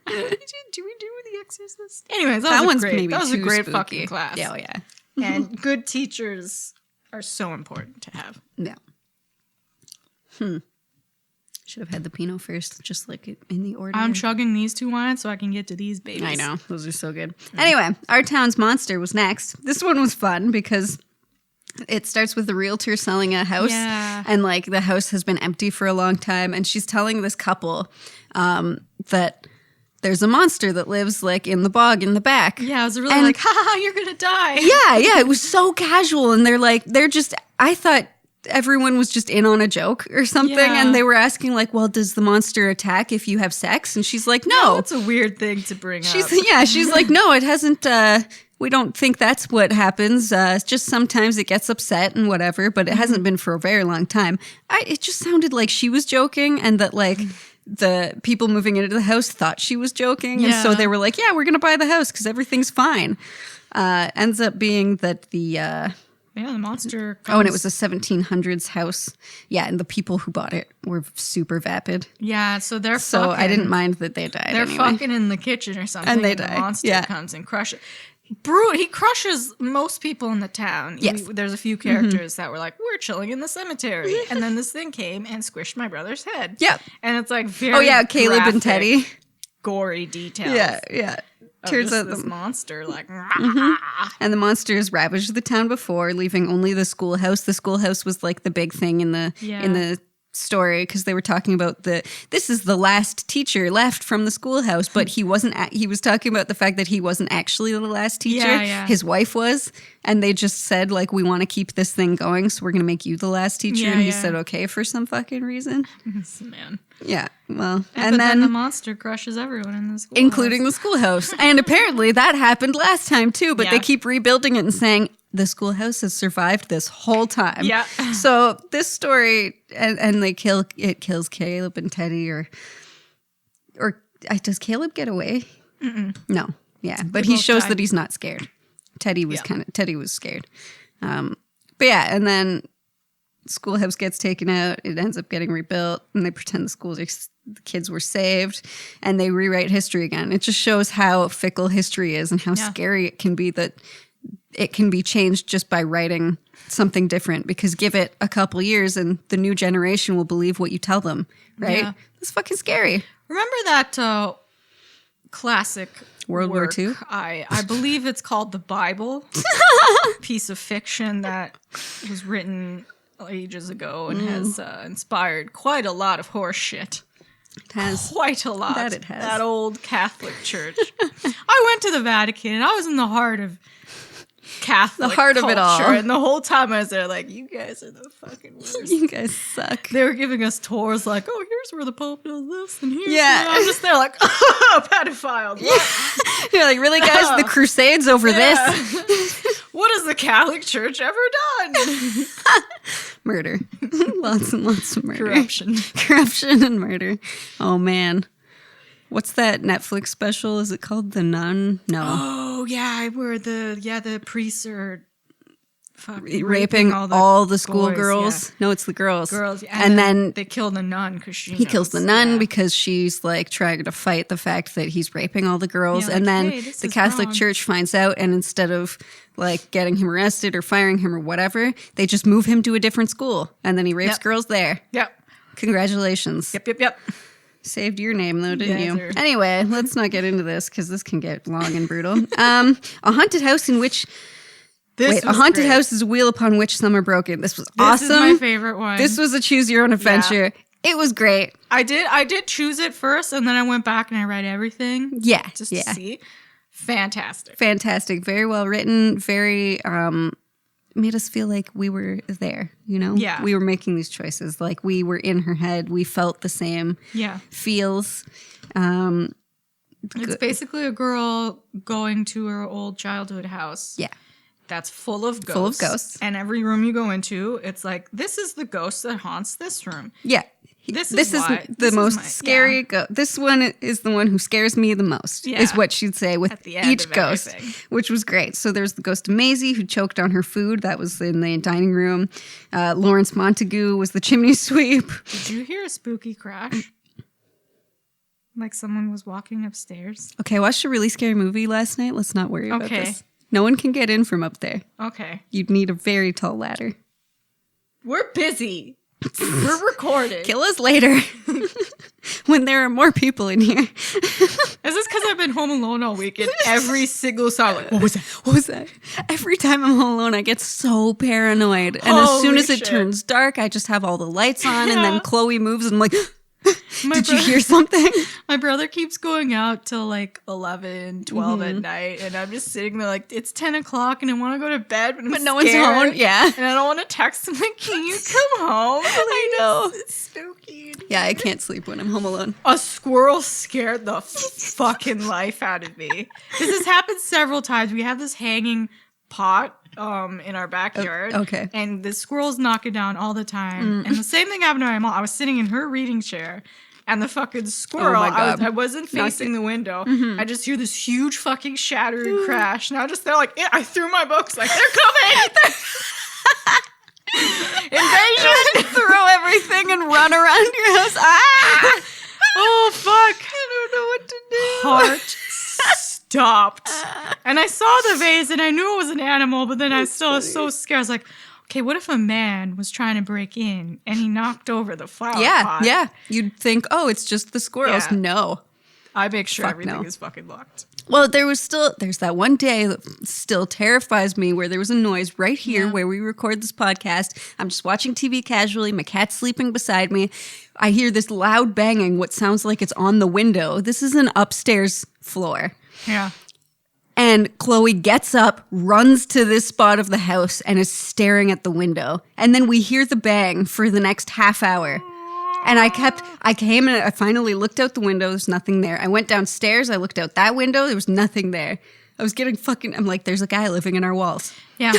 B: we do The Exorcist? Anyways, that was a great
A: too
B: fucking
A: spooky.
B: class.
A: Yeah, oh, yeah.
B: And good teachers are so important to have.
A: Yeah. Should have had the Pinot first, just like in the order.
B: I'm chugging these two wines so I can get to these babies.
A: I know. Those are so good. Anyway, our town's monster was next. This one was fun because it starts with the realtor selling a house.
B: Yeah.
A: And like the house has been empty for a long time. And she's telling this couple that there's a monster that lives like in the bog in the back.
B: Yeah, I was really
A: And-
B: like, haha, you're gonna die.
A: Yeah. It was so casual. And I thought everyone was just in on a joke or something.
B: Yeah.
A: And they were asking like, well, does the monster attack if you have sex? And she's like, no.
B: That's a weird thing to bring up.
A: She's like, no, it hasn't. We don't think that's what happens. It's just sometimes it gets upset and whatever, but it hasn't been for a very long time. It just sounded like she was joking and that like the people moving into the house thought she was joking. And so
B: Yeah.
A: they were like, yeah, we're going to buy the house because everything's fine. Ends up being that the
B: monster.
A: and it was a 1700s house. Yeah, and the people who bought it were super vapid.
B: Yeah, so they're
A: So
B: fucking.
A: I didn't mind that they died
B: They're
A: anyway.
B: fucking in the kitchen or something,
A: And they
B: the
A: die.
B: monster
A: Yeah.
B: comes and crushes. He crushes most people in the town.
A: Yes.
B: There's a few characters that were like, we're chilling in the cemetery. And then this thing came and swished my brother's head.
A: Yep.
B: And it's like very
A: Oh yeah, Caleb and
B: graphic,
A: Teddy.
B: gory details.
A: Yeah.
B: Of
A: Turns
B: just
A: out
B: this
A: the
B: monster like
A: And the monsters ravaged the town before, leaving only the schoolhouse. The schoolhouse was like the big thing in the story because they were talking about this is the last teacher left from the schoolhouse, but he wasn't. He was talking about the fact that he wasn't actually the last teacher.
B: Yeah.
A: His wife was, and they just said like, we want to keep this thing going, so we're gonna make you the last teacher.
B: Yeah,
A: and he
B: yeah.
A: said okay for some fucking reason.
B: man.
A: Yeah, well,
B: But
A: and
B: then the
A: then
B: monster crushes everyone in the school.
A: including the schoolhouse. And apparently that happened last time too, but they
B: Yeah.
A: keep rebuilding it and saying the schoolhouse has survived this whole time.
B: Yeah.
A: So this story, and they kills Caleb and Teddy, or Does Caleb get away? No. Yeah, but
B: They
A: he
B: both
A: shows
B: die.
A: that he's not scared. Teddy was
B: Yeah.
A: Teddy was scared. But yeah, and then schoolhouse gets taken out. It ends up getting rebuilt, and they pretend the kids were saved, and they rewrite history again. It just shows how fickle history is and how scary it can be that it can be changed just by writing something different. Because give it a couple years, and the new generation will believe what you tell them. Right?
B: Yeah.
A: It's fucking scary.
B: Remember that classic
A: World War
B: work?
A: II?
B: I believe it's called The Bible. Piece of fiction that was written ages ago and has inspired quite a lot of horse shit.
A: It has.
B: Quite a lot.
A: That it has.
B: That old Catholic church. I went to the Vatican and I was in the heart of Catholic
A: The heart of it all.
B: culture, and the whole time I was there like, you guys are the fucking worst.
A: You guys suck.
B: They were giving us tours like, oh, here's where the Pope does this, and here's
A: Yeah.
B: I'm just there like, pedophile. What?
A: You're like, really, guys? The Crusades over this?
B: What has the Catholic Church ever done?
A: Murder. Lots and lots of murder.
B: Corruption.
A: Corruption and murder. Oh, man. What's that Netflix special? Is it called The Nun? No.
B: Oh yeah, where the priests are
A: Raping all the schoolgirls.
B: Yeah.
A: No, it's the girls.
B: Girls, yeah.
A: And then
B: they kill the nun because
A: he kills the nun
B: yeah.
A: because she's like trying to fight the fact that he's raping all the girls.
B: Yeah,
A: and
B: like,
A: then
B: hey, this
A: the
B: is
A: Catholic
B: wrong.
A: Church finds out, and instead of like getting him arrested or firing him or whatever, they just move him to a different school. And then he rapes
B: Yep.
A: girls there.
B: Yep.
A: Congratulations.
B: Yep.
A: Saved your name though, didn't
B: Yes,
A: you?
B: sir.
A: Anyway, let's not get into this because this can get long and brutal. A haunted house in which
B: This
A: a
B: was
A: haunted
B: great.
A: house is a wheel upon which some are broken. This was
B: This
A: awesome.
B: is my favorite one.
A: This was a choose your own adventure. It was great.
B: I did choose it first, and then I went back and I read everything.
A: Yeah,
B: Just
A: yeah.
B: to see. Fantastic.
A: Fantastic. Very well written. Very made us feel like we were there, you know?
B: Yeah.
A: We were making these choices. Like we were in her head. We felt the same
B: Yeah.
A: feels.
B: It's basically a girl going to her old childhood house.
A: Yeah.
B: That's full of ghosts.
A: Full of ghosts.
B: And every room you go into, it's like, this is the ghost that haunts this room.
A: Yeah.
B: This
A: is
B: why-
A: the
B: this is
A: most
B: my-
A: scary This one is the one who scares me the most,
B: Yeah.
A: is what she'd say with
B: At the end
A: each
B: of
A: ghost,
B: everything.
A: which was great. So there's the ghost of Maisie who choked on her food. That was in the dining room. Lawrence Montague was the chimney sweep.
B: Did you hear a spooky crash? Like someone was walking upstairs?
A: Okay, I watched a really scary movie last night. Let's not worry about
B: Okay.
A: this. No one can get in from up there.
B: Okay.
A: You'd need a very tall ladder.
B: We're busy. We're recording.
A: Kill us later when there are more people in here.
B: Is this because I've been home alone all week and every single song, like,
A: What was that? What was that? Every time I'm home alone, I get so paranoid. And as soon
B: Holy
A: as it
B: shit.
A: turns dark, I just have all the lights on. And then
B: Yeah.
A: Chloe moves and I'm like,
B: My
A: did you
B: bro-
A: hear something?
B: My brother keeps going out till like 11, 12 at night. And I'm just sitting there like, it's 10 o'clock and I want to go to bed. But,
A: But no one's home. Yeah.
B: And I don't want to text him like, can you come home?
A: I know.
B: It's spooky.
A: Yeah, I can't sleep when I'm home alone.
B: A squirrel scared the fucking life out of me. This has happened several times. We have this hanging pot in our backyard.
A: okay.
B: And the squirrels knock it down all the time. And the same thing happened to my mom. I was sitting in her reading chair. And the fucking squirrel,
A: Oh my God.
B: I wasn't facing the window. I just hear this huge fucking shattering crash. And I just there like, yeah, I threw my books like, they're coming! Invasion!
A: Throw everything and run around your house. Ah!
B: Oh, fuck.
A: I don't know what to do.
B: Heart stopped. And I saw the vase and I knew it was an animal, but then I still was so scared. I was like, okay, what if a man was trying to break in and he knocked over the flower pot?
A: Yeah. You'd think, oh, it's just the squirrels.
B: Yeah.
A: No.
B: I make sure
A: Fuck
B: everything
A: no.
B: is fucking locked.
A: Well, there's that one day that still terrifies me where there was a noise right here where we record this podcast. I'm just watching TV casually. My cat's sleeping beside me. I hear this loud banging, what sounds like it's on the window. This is an upstairs floor.
B: Yeah.
A: And Chloe gets up, runs to this spot of the house, and is staring at the window. And then we hear the bang for the next half hour. And I came and I finally looked out the window. There's nothing there. I went downstairs. I looked out that window. There was nothing there. I was getting I'm like, there's a guy living in our walls.
B: Yeah.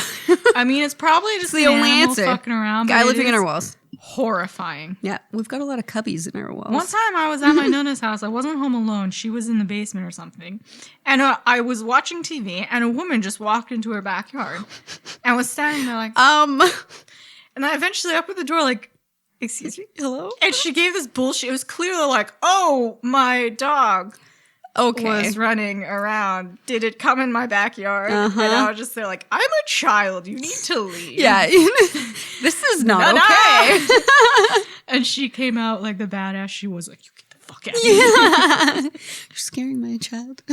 B: I mean, it's probably just
A: the
B: an
A: only
B: animal
A: answer.
B: fucking around.
A: Guy
B: but it
A: living in
B: is
A: our walls.
B: horrifying.
A: Yeah, we've got a lot of cubbies in our walls.
B: One time I was at my Nana's house. I wasn't home alone. She was in the basement or something. And I was watching TV and a woman just walked into her backyard and was standing there like, And I eventually opened the door like, excuse me?
A: Hello?
B: And she gave this bullshit. It was clearly like, oh, my dog was running around. Did it come in my backyard? And I was just there like, I'm a child. You need to leave.
A: Yeah. This is not okay.
B: And she came out like the badass she was, like, you get the fuck out of here.
A: You're scaring my child.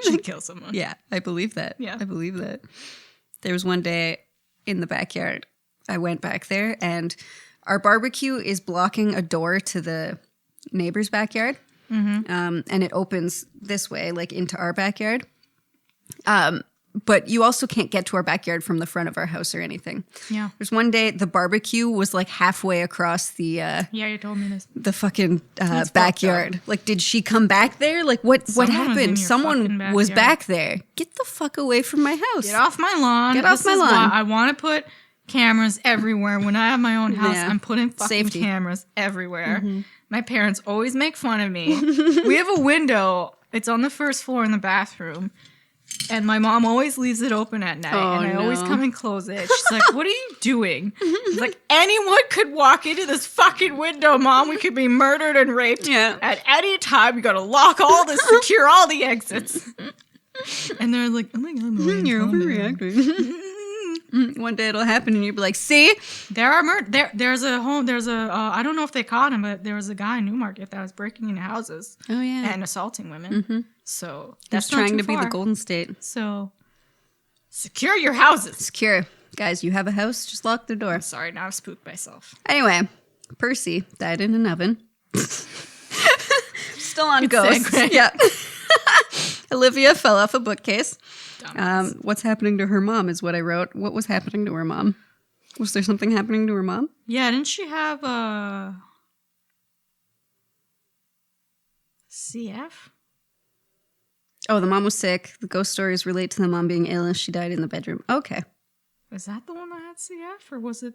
B: She'd kill someone.
A: Yeah, I believe that.
B: Yeah.
A: I believe that. There was one day in the backyard, I went back there and our barbecue is blocking a door to the neighbor's backyard. And it opens this way, like into our backyard. But you also can't get to our backyard from the front of our house or anything.
B: Yeah.
A: There's one day the barbecue was like halfway across the
B: Yeah, you told me this.
A: the fucking backyard. Like, did she come back there? Like, what
B: Someone was in
A: happened?
B: your
A: Someone
B: fucking
A: was
B: backyard.
A: back there. Get the fuck away from my house.
B: Get off my lawn.
A: Get off my
B: This is
A: lawn.
B: why I want to put cameras everywhere. When I have my own house,
A: Yeah.
B: I'm putting fucking
A: Safety.
B: cameras everywhere. My parents always make fun of me. We have a window. It's on the first floor in the bathroom. And my mom always leaves it open at night.
A: Oh,
B: and I always
A: no.
B: come and close it. She's like, what are you doing? It's like, anyone could walk into this fucking window, Mom. We could be murdered and raped at any time. You gotta lock all this, secure all the exits. And they're like, oh my God, Mom,
A: You're
B: calm down."
A: overreacting. One day it'll happen and you'll be like, see?
B: There are there's a home. There's a I don't know if they caught him, but there was a guy in Newmarket that was breaking into houses
A: Oh, yeah.
B: and assaulting women. So
A: That's
B: that's not
A: trying
B: too
A: to be the
B: far.
A: Golden State.
B: So secure your houses.
A: Secure. Guys, you have a house, just lock the door.
B: Sorry, now I've spooked myself.
A: Anyway, Percy died in an oven. Still on
B: Good
A: ghosts.
B: segue.
A: Yeah. Olivia fell off a bookcase.
B: Dumbass.
A: What's happening to her mom is what I wrote. What was happening to her mom? Was there something happening to her mom?
B: Yeah, didn't she have a CF?
A: Oh, the mom was sick. The ghost stories relate to the mom being ill and she died in the bedroom. Okay.
B: Was that the one that had CF, or was it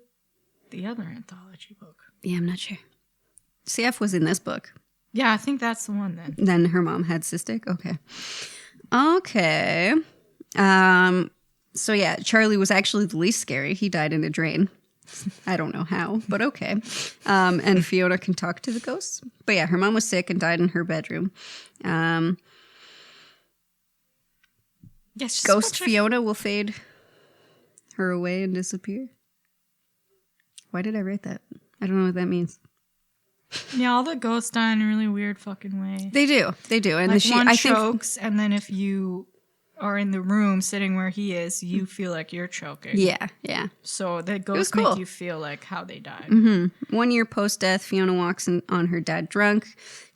B: the other anthology book?
A: Yeah, I'm not sure. CF was in this book.
B: Yeah, I think that's the one then.
A: Then her mom had cystic. Okay. Okay. So yeah, Charlie was actually the least scary. He died in a drain. I don't know how, but okay. And Fiona can talk to the ghosts. But yeah, her mom was sick and died in her bedroom.
B: Yes,
A: Ghost Fiona will fade her away and disappear. Why did I write that? I don't know what that means.
B: Yeah, all the ghosts die in a really weird fucking way.
A: They do. And
B: Like one chokes, and then if you are in the room sitting where he is, you feel like you're choking.
A: Yeah.
B: So the ghosts
A: cool.
B: make you feel like how they died.
A: 1 year post-death, Fiona walks on her dad drunk,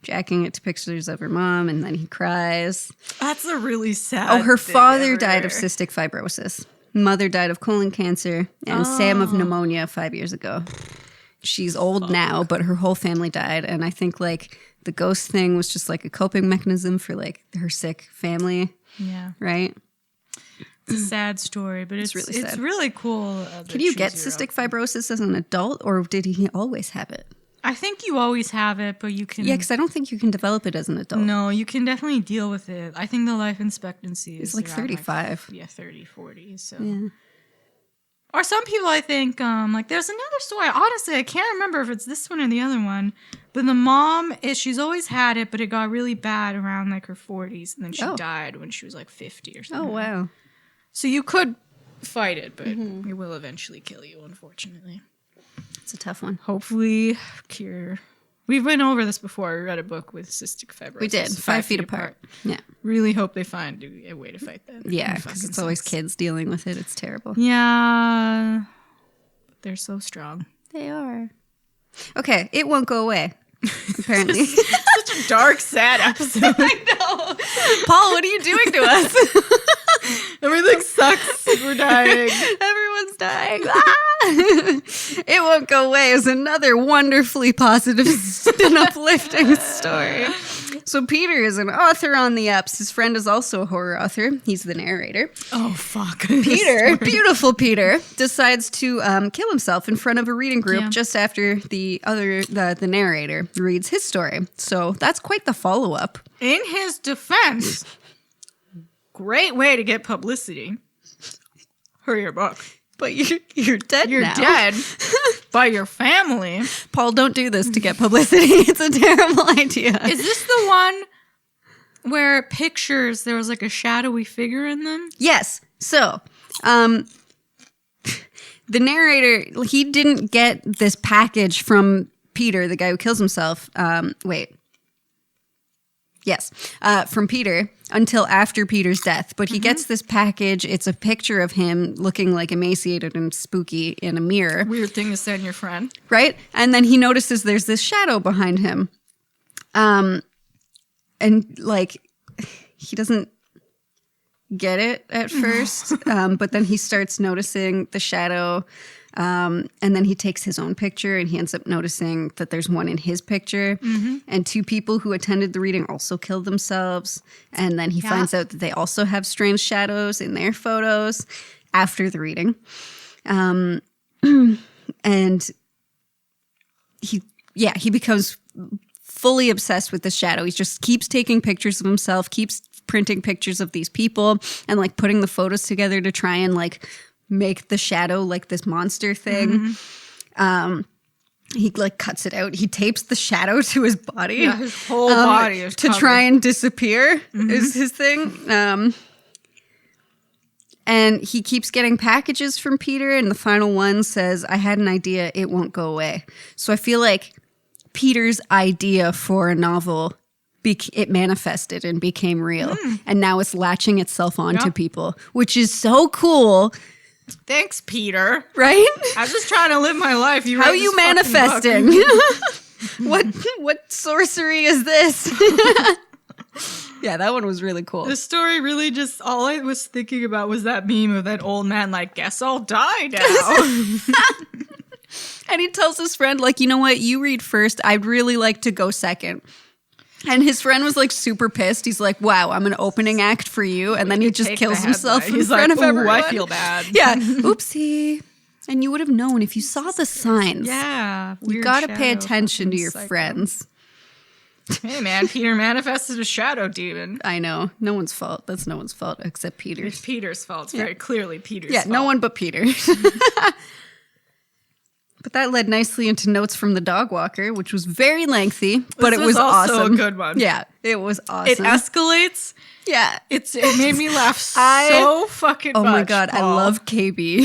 A: jacking it to pictures of her mom, and then he cries.
B: That's a really sad.
A: Oh, her
B: thing
A: father
B: ever.
A: died of cystic fibrosis. Mother died of colon cancer, and Sam of pneumonia 5 years ago. She's old now, but her whole family died, and I think like the ghost thing was just like a coping mechanism for like her sick family,
B: Yeah,
A: right?
B: it's a sad story, but it's
A: really sad.
B: It's really cool.
A: Can you get cystic fibrosis as an adult, or did he always have it?
B: I think you always have it, but you can.
A: Yeah, because I don't think you can develop it as an adult.
B: No, you can definitely deal with it. I think the life expectancy is
A: It's like
B: around,
A: 35.
B: 30, 40. So.
A: Yeah.
B: Or some people, I think, like there's another story. Honestly, I can't remember if it's this one or the other one. But the mom she's always had it, but it got really bad around like her 40s, and then she died when she was like 50 or something.
A: Oh, wow.
B: So you could fight it, but it will eventually kill you, unfortunately.
A: It's a tough one.
B: Hopefully, cure. We've been over this before. We read a book with cystic fibrosis.
A: We did. 5 feet apart. Yeah.
B: Really hope they find a way to fight that.
A: Yeah,
B: It
A: because
B: fucking
A: it's always
B: sucks.
A: kids dealing with it. It's terrible.
B: Yeah. But they're so strong.
A: They are. Okay, it won't go away. Apparently.
B: Such a dark, sad episode.
A: I know. Paul, what are you doing to us?
B: Everything sucks. We're dying.
A: Everyone's dying. Ah! It Won't Go Away is another wonderfully positive and uplifting story. So Peter is an author on the ups. His friend is also a horror author. He's the narrator.
B: Oh, fuck.
A: Peter, beautiful Peter, decides to kill himself in front of a reading group just after the narrator reads his story. So that's quite the follow-up.
B: In his defense, great way to get publicity for your book.
A: But you're dead
B: You're
A: now.
B: dead by your family.
A: Paul, don't do this to get publicity. It's a terrible idea.
B: Is this the one where pictures, there was like a shadowy figure in them?
A: Yes. So, the narrator, he didn't get this package from Peter, the guy who kills himself. From Peter until after Peter's death. But he gets this package. It's a picture of him looking like emaciated and spooky in a mirror.
B: Weird thing to send your friend.
A: Right? And then he notices there's this shadow behind him. And like, he doesn't get it at first. But then he starts noticing the shadow. And then he takes his own picture and he ends up noticing that there's one in his picture. And two people who attended the reading also killed themselves. And then he finds out that they also have strange shadows in their photos after the reading. And he becomes fully obsessed with the shadow. He just keeps taking pictures of himself, keeps printing pictures of these people and like putting the photos together to try and like make the shadow like this monster thing. He like cuts it out. He tapes the shadow to his body.
B: Yeah, his whole body is
A: to
B: covered.
A: try and disappear is his thing. And he keeps getting packages from Peter, and the final one says, "I had an idea, it won't go away." So I feel like Peter's idea for a novel, it manifested and became real. And now it's latching itself onto people, which is so cool.
B: Thanks, Peter.
A: Right?
B: I'm just trying to live my life.
A: How are you manifesting? What sorcery is this? Yeah, that one was really cool.
B: The story really just, all I was thinking about was that meme of that old man like, guess I'll die now.
A: And he tells his friend, like, you know what? You read first. I'd really like to go second. And his friend was like super pissed. He's like, wow, I'm an opening act for you. And then he just kills himself in front of everyone.
B: I feel bad.
A: Yeah. Oopsie. And you would have known if you saw the signs.
B: Yeah.
A: You got to pay attention to your friends.
B: Hey, man, Peter manifested a shadow demon.
A: I know. No one's fault. That's no one's fault except Peter's.
B: It's Peter's fault. It's very clearly Peter's fault.
A: Yeah, no one but Peter. But that led nicely into Notes from the Dogwalker, which was very lengthy, but it was
B: also
A: awesome.
B: a good one.
A: Yeah, it was awesome.
B: It escalates.
A: Yeah.
B: It made me laugh so fucking much.
A: Oh my God,
B: Paul.
A: I love KB.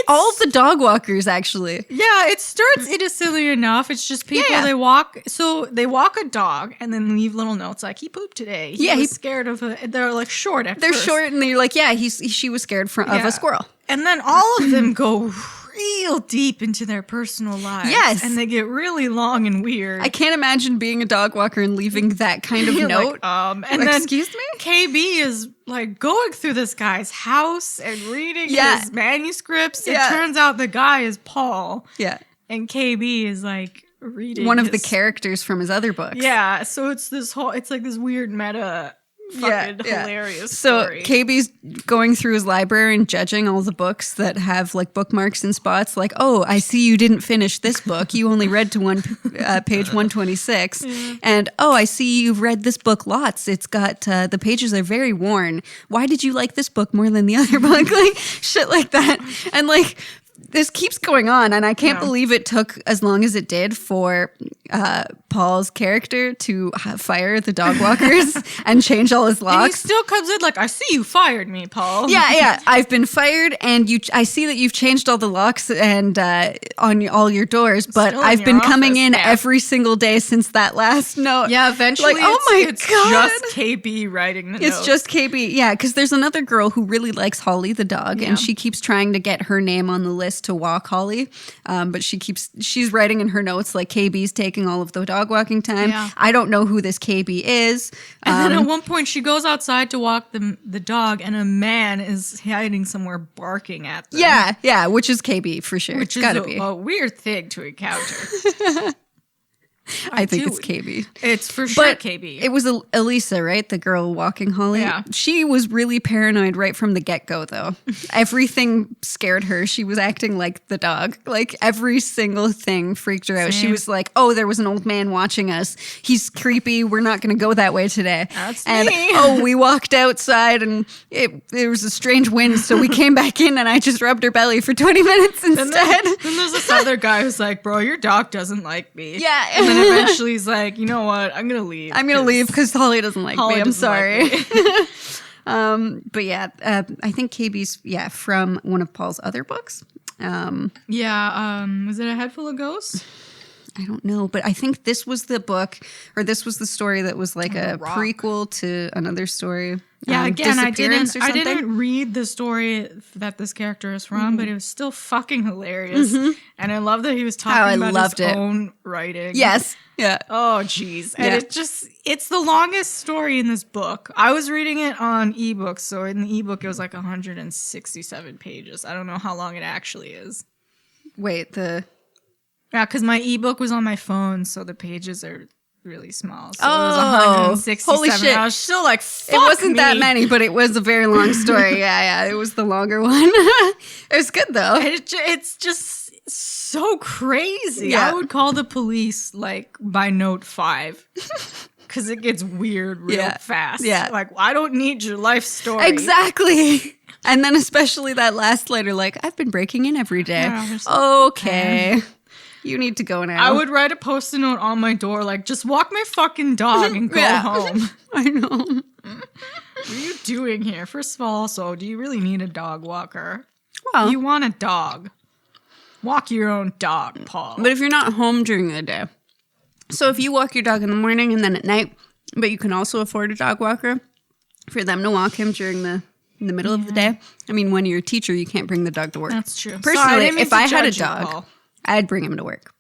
A: All the Dogwalkers, actually.
B: Yeah, it starts innocently enough. It's just people, they walk a dog and then leave little notes like, he pooped today. He was scared of they're like short at
A: They're
B: first.
A: short and they're like, yeah, she was scared of a squirrel.
B: And then all of them go real deep into their personal lives.
A: Yes.
B: And they get really long and weird.
A: I can't imagine being a dog walker and leaving that kind of note.
B: And then
A: excuse me?
B: KB is like going through this guy's house and reading his manuscripts. It turns out the guy is Paul.
A: Yeah.
B: And KB is like reading
A: one of the characters from his other books.
B: Yeah. So it's like this weird meta fucking hilarious story.
A: So KB's going through his library and judging all the books that have like bookmarks in spots like, oh, I see you didn't finish this book. You only read to page 126. And oh, I see you've read this book lots. It's got the pages are very worn. Why did you like this book more than the other book? Like shit like that. And like this keeps going on, and I can't believe it took as long as it did for Paul's character to fire the Dogwalkers and change all his locks.
B: And he still comes in like, I see you fired me, Paul.
A: Yeah. I've been fired, and I see that you've changed all the locks and on all your doors, but I've been coming in every single day since that last note.
B: Yeah, eventually
A: like,
B: it's just KB writing the notes.
A: It's just KB, yeah, because there's another girl who really likes Holly the dog, and she keeps trying to get her name on the list to walk Holly, but she's writing in her notes like KB's taking all of the dog walking time.
B: Yeah.
A: I don't know who this KB is.
B: And then at one point she goes outside to walk the dog, and a man is hiding somewhere barking at them.
A: Yeah, which is KB for sure.
B: Which is
A: gotta be
B: a weird thing to encounter.
A: I think it's KB.
B: It's for sure
A: But
B: KB.
A: it was Elisa, right? The girl walking Holly.
B: Yeah.
A: She was really paranoid right from the get-go, though. Everything scared her. She was acting like the dog. Like, every single thing freaked her out. She
B: Same.
A: was like, oh, there was an old man watching us. He's creepy. We're not going to go that way today.
B: That's
A: and,
B: me.
A: oh, we walked outside and there was a strange wind, so we came back in and I just rubbed her belly for 20 minutes instead.
B: Then there's this other guy who's like, bro, your dog doesn't like me.
A: Yeah.
B: And then eventually he's like, you know what? I'm going to leave.
A: I'm going to leave because Holly doesn't like
B: Holly
A: me. I'm
B: doesn't
A: sorry.
B: like me.
A: But yeah, I think KB's, from one of Paul's other books.
B: Was it A Head Full of Ghosts?
A: I don't know, but I think this was the book, or this was the story that was like a
B: Rock.
A: prequel to another story.
B: Yeah, again, I
A: Disappearance or something.
B: didn't read the story that this character is from, but it was still fucking hilarious. And I love that he was talking about his own writing.
A: Yes. Yeah.
B: Oh, jeez. And it's the longest story in this book. I was reading it on ebook, so in the ebook it was like 167 pages. I don't know how long it actually is.
A: Wait,
B: Yeah, because my ebook was on my phone, so the pages are really small. So it was
A: Oh,
B: 167.
A: holy shit.
B: I was still like, fuck
A: it wasn't that
B: me.
A: many, but it was a very long story. Yeah, it was the longer one. It was good though.
B: It's just so crazy.
A: Yeah.
B: I would call the police like by note 5 because it gets weird real fast.
A: Yeah.
B: Like, I don't need your life story.
A: Exactly. And then especially that last letter, like, I've been breaking in every day.
B: Yeah, I was like,
A: okay. You need to go now.
B: I would write a post-it note on my door like, just walk my fucking dog and go home.
A: I know.
B: What are you doing here? First of all, also, do you really need a dog walker?
A: Well,
B: You want a dog. Walk your own dog, Paul.
A: but if you're not home during the day, so if you walk your dog in the morning and then at night, but you can also afford a dog walker for them to walk him during in the middle of the day. I mean, when you're a teacher, you can't bring the dog to work.
B: That's true.
A: Personally,
B: Sorry, I didn't mean
A: if
B: to
A: I had a
B: judge you,
A: dog,
B: Paul.
A: I'd bring him to work.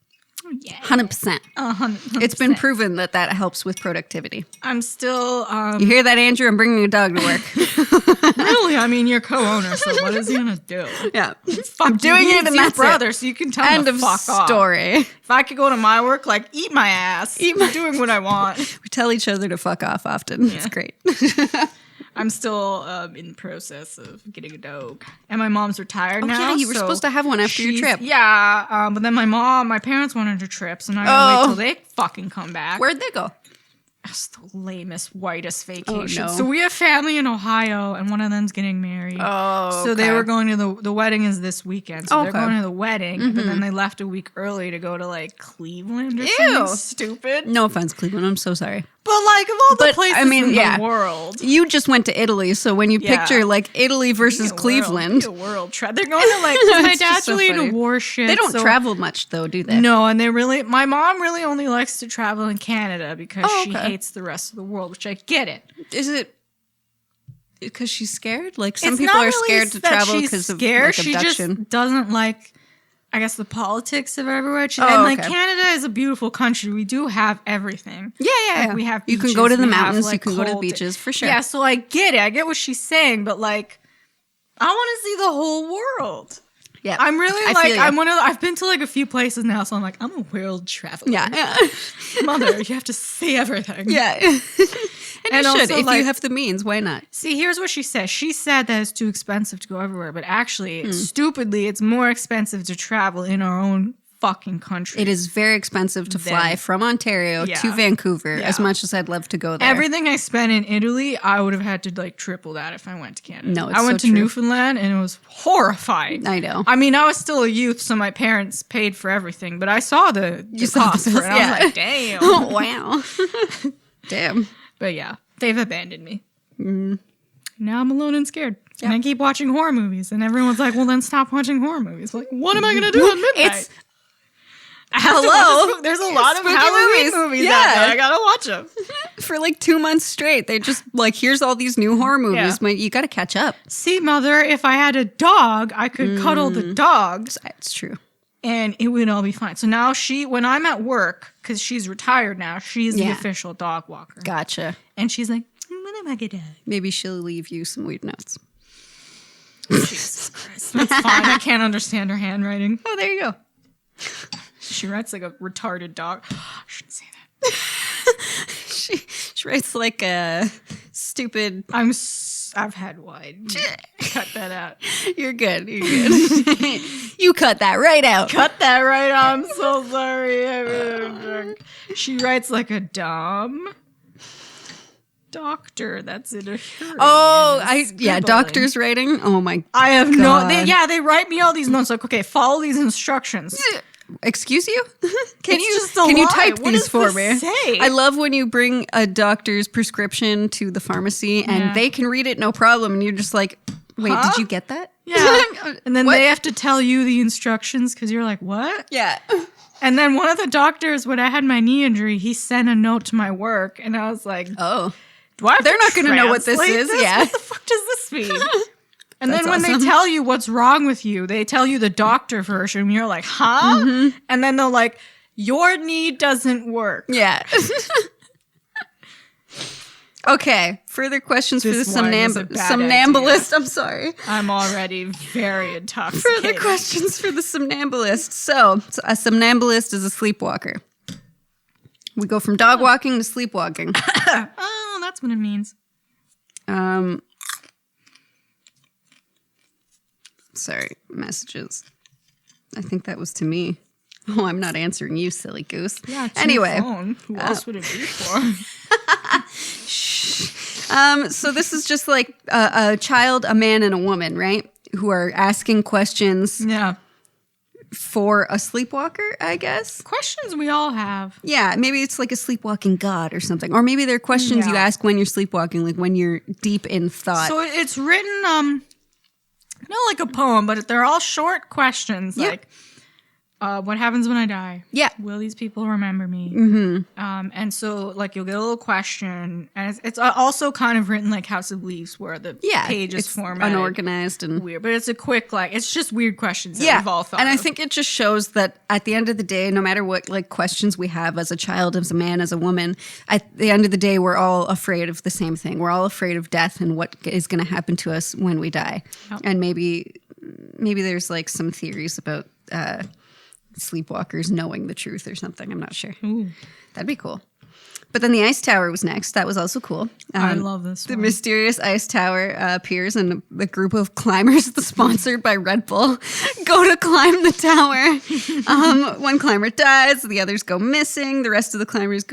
B: Yeah.
A: 100%.
B: 100%.
A: It's been proven that helps with productivity.
B: I'm still,
A: You hear that, Andrew? I'm bringing a dog to work.
B: really, I mean, you're co-owner, so what is he gonna do?
A: Yeah.
B: Fuck,
A: I'm doing
B: he's
A: it and
B: your
A: that's
B: brother,
A: it.
B: so you can tell him
A: End
B: to
A: of
B: fuck off.
A: story.
B: If I could go to my work, like, eat my ass. I'm doing what I want.
A: We tell each other to fuck off often. It's great.
B: I'm still in the process of getting a dog. And my mom's retired now.
A: Yeah, you were
B: so
A: supposed to have one after your
B: she's-
A: trip.
B: Yeah, but then my parents went on a trip, so now I gotta wait till they fucking come back.
A: Where'd they go?
B: That's the lamest, whitest vacation.
A: Oh, no.
B: So we have family in Ohio, and one of them's getting married.
A: Oh,
B: So they
A: okay.
B: were going to the wedding is this weekend. So they're
A: Okay.
B: going to the wedding, but then they left a week early to go to like Cleveland or
A: Ew.
B: something stupid.
A: No offense, Cleveland. I'm so sorry.
B: But like of all the
A: But,
B: places
A: I mean,
B: in
A: yeah.
B: the world.
A: You just went to Italy, so when you
B: Yeah.
A: picture like Italy versus Cleveland,
B: A world trip. They're going to like 'cause my
A: It's just
B: dad's
A: so
B: really into
A: funny.
B: war shit.
A: they don't
B: so-
A: travel much though, do they?
B: No, and my mom really only likes to travel in Canada because
A: Oh,
B: she
A: okay.
B: hates the rest of the world, which I get it.
A: Is it because she's scared? Like some
B: It's
A: people
B: not
A: are
B: really
A: scared to
B: that
A: travel
B: she's
A: because of
B: scared.
A: like
B: She
A: abduction.
B: just doesn't like, I guess, the politics of everywhere.
A: Oh,
B: And like
A: okay.
B: Canada is a beautiful country. We do have everything.
A: Yeah.
B: Like, we have
A: You can
B: beaches,
A: go to the
B: we have,
A: mountains.
B: like,
A: you can go to the
B: cold-
A: beaches for sure.
B: Yeah, so I get it. I get what she's saying, but like, I want to see the whole world.
A: Yeah.
B: I'm really
A: I
B: like,
A: feel ya.
B: I've been to like a few places now, so I'm like, I'm a world traveler.
A: Yeah.
B: Mother, you have to see everything.
A: Yeah. and you
B: And
A: should.
B: also,
A: If
B: like-
A: you have the means, why not?
B: See, here's what she says. She said that it's too expensive to go everywhere, but actually,
A: Hmm.
B: stupidly, it's more expensive to travel in our own fucking country.
A: It is very expensive to fly from Ontario
B: Yeah.
A: to Vancouver,
B: Yeah.
A: as much as I'd love to go there.
B: Everything I spent in Italy, I would have had to like triple that if I went to Canada.
A: No, it's
B: I went
A: so
B: to
A: true.
B: Newfoundland and it was horrifying.
A: I know.
B: I mean, I was still a youth, so my parents paid for everything, but I saw the
A: saw the
B: cost for
A: bills,
B: it. And I
A: yeah.
B: was like, damn.
A: Oh, wow. Damn.
B: But yeah, they've abandoned me.
A: Mm.
B: Now I'm alone and scared. And I keep watching horror movies, and everyone's like, well, then stop watching horror movies. Like, what am I going to do at midnight?
A: It's
B: I have to
A: Hello?
B: watch this- There's a lot of
A: Spooky
B: Halloween movies
A: Yeah.
B: out there. I gotta watch them.
A: for like 2 months straight. They just like, here's all these new horror movies.
B: Yeah.
A: You got to catch up.
B: See, Mother, if I had a dog, I could cuddle the dogs,
A: It's true.
B: and it would all be fine. So now when I'm at work, because she's retired now, she's the
A: Yeah.
B: official dog walker.
A: Gotcha.
B: And she's like, what am I gonna do?
A: Maybe she'll leave you some weird notes.
B: Jesus Christ. That's fine. I can't understand her handwriting.
A: Oh, there you go.
B: She writes like a retarded dog. I shouldn't say that.
A: She writes like a stupid.
B: I've had wine. Cut that out.
A: You're good. You're good. You cut that right out.
B: Cut that right out. I'm so sorry. I'm really drunk. She writes like a dumb doctor that's in a shirt.
A: Oh, doctor's writing. Oh my!
B: I have
A: God.
B: They write me all these notes like, okay, follow these instructions.
A: Excuse you? Can
B: It's
A: you type
B: what
A: these
B: does
A: for
B: this
A: me?
B: say?
A: I love when you bring a doctor's prescription to the pharmacy and they can read it no problem, and you're just like, wait,
B: Huh?
A: did you get that?
B: Yeah. And then
A: What?
B: they have to tell you the instructions because you're like, what?
A: Yeah.
B: And then one of the doctors, when I had my knee injury, he sent a note to my work, and I was like,
A: Oh.
B: do I have
A: They're
B: to
A: not gonna know what this
B: translate
A: is,
B: this?
A: yeah.
B: What the fuck does this mean? And
A: That's
B: then when
A: awesome.
B: they tell you what's wrong with you, they tell you the doctor version. And you're like, huh?
A: Mm-hmm.
B: And then they're like, your knee doesn't work.
A: Yeah. Okay. Further questions for the
B: This wine is a bad
A: somnambulist. I'm sorry.
B: I'm already very intoxicated.
A: Further questions for the somnambulist. So a somnambulist is a sleepwalker. We go from dog walking to sleepwalking.
B: Oh, that's what it means.
A: Sorry, messages. I think that was to me. Oh, I'm not answering you, silly goose.
B: Yeah, it's
A: anyway,
B: your phone. Who else would it be for?
A: so this is just like a child, a man, and a woman, right? Who are asking questions
B: Yeah.
A: for a sleepwalker, I guess.
B: Questions we all have.
A: Yeah, maybe it's like a sleepwalking god or something. Or maybe they're questions you
B: Yeah.
A: ask when you're sleepwalking, like when you're deep in thought.
B: So it's written, not like a poem, but they're all short questions.
A: Yep.
B: Like, what happens when I die?
A: Yeah.
B: Will these people remember me? Mm-hmm. And so, like, you'll get a little question, and it's also kind of written like House of Leaves, where the page is
A: it's
B: formatted
A: unorganized and
B: weird, but it's a quick, like, it's just weird questions that
A: yeah.
B: we've all thought
A: And I
B: of.
A: think it just shows that at the end of the day, no matter what like questions we have as a child, as a man, as a woman, at the end of the day, we're all afraid of the same thing. We're all afraid of death and what is going to happen to us when we die.
B: Yep.
A: And maybe there's like some theories about sleepwalkers knowing the truth or something. I'm not sure.
B: Ooh.
A: That'd be cool. But then the ice tower was next. That was also cool.
B: I love this
A: The
B: one.
A: mysterious ice tower appears, and the group of climbers, sponsored by Red Bull, go to climb the tower. One climber dies, the others go missing. The rest of the climbers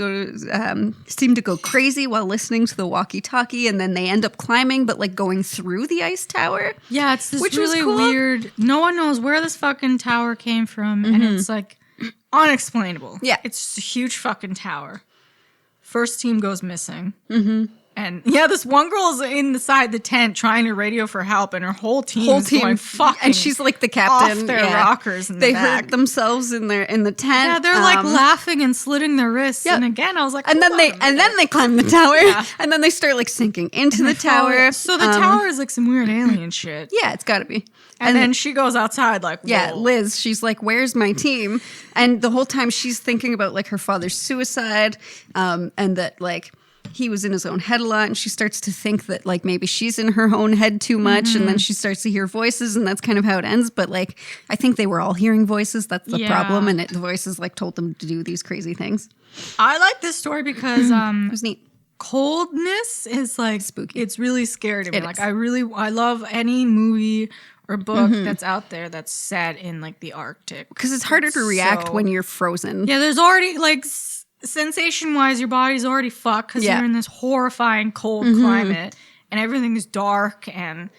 A: seem to go crazy while listening to the walkie-talkie, and then they end up climbing, but like going through the ice tower.
B: Yeah, it's this
A: Which was
B: really
A: cool.
B: weird. No one knows where this fucking tower came from, and it's like unexplainable.
A: Yeah.
B: It's a huge fucking tower. First team goes missing. Mm-hmm. And yeah, this one girl's inside the tent trying to radio for help, and her whole team is going fucking
A: and she's like the captain.
B: off their rockers in the
A: They
B: back.
A: hurt themselves in the tent.
B: Yeah, they're like laughing and slitting their wrists.
A: Yep.
B: And again, I was like,
A: And then
B: hold on a minute.
A: they climb the tower,
B: Yeah.
A: and then they start like sinking into the tower.
B: So the tower is like some weird alien shit.
A: Yeah, it's got to be.
B: And then she goes outside like, whoa.
A: Yeah, Liz, she's like, "Where's my team?" And the whole time she's thinking about like her father's suicide, and that like he was in his own head a lot, and she starts to think that like maybe she's in her own head too much, and then she starts to hear voices, and that's kind of how it ends. But like, I think they were all hearing voices. That's the
B: Yeah.
A: problem, and the voices like told them to do these crazy things.
B: I like this story because
A: It was neat.
B: coldness is like
A: Spooky.
B: It's really scary to me.
A: It
B: Like
A: is.
B: I love any movie or book that's out there that's set in like the Arctic.
A: Because it's harder to react
B: So-
A: when you're frozen.
B: Yeah, there's already like sensation wise, your body's already fucked because
A: Yeah.
B: you're in this horrifying cold climate and everything is dark and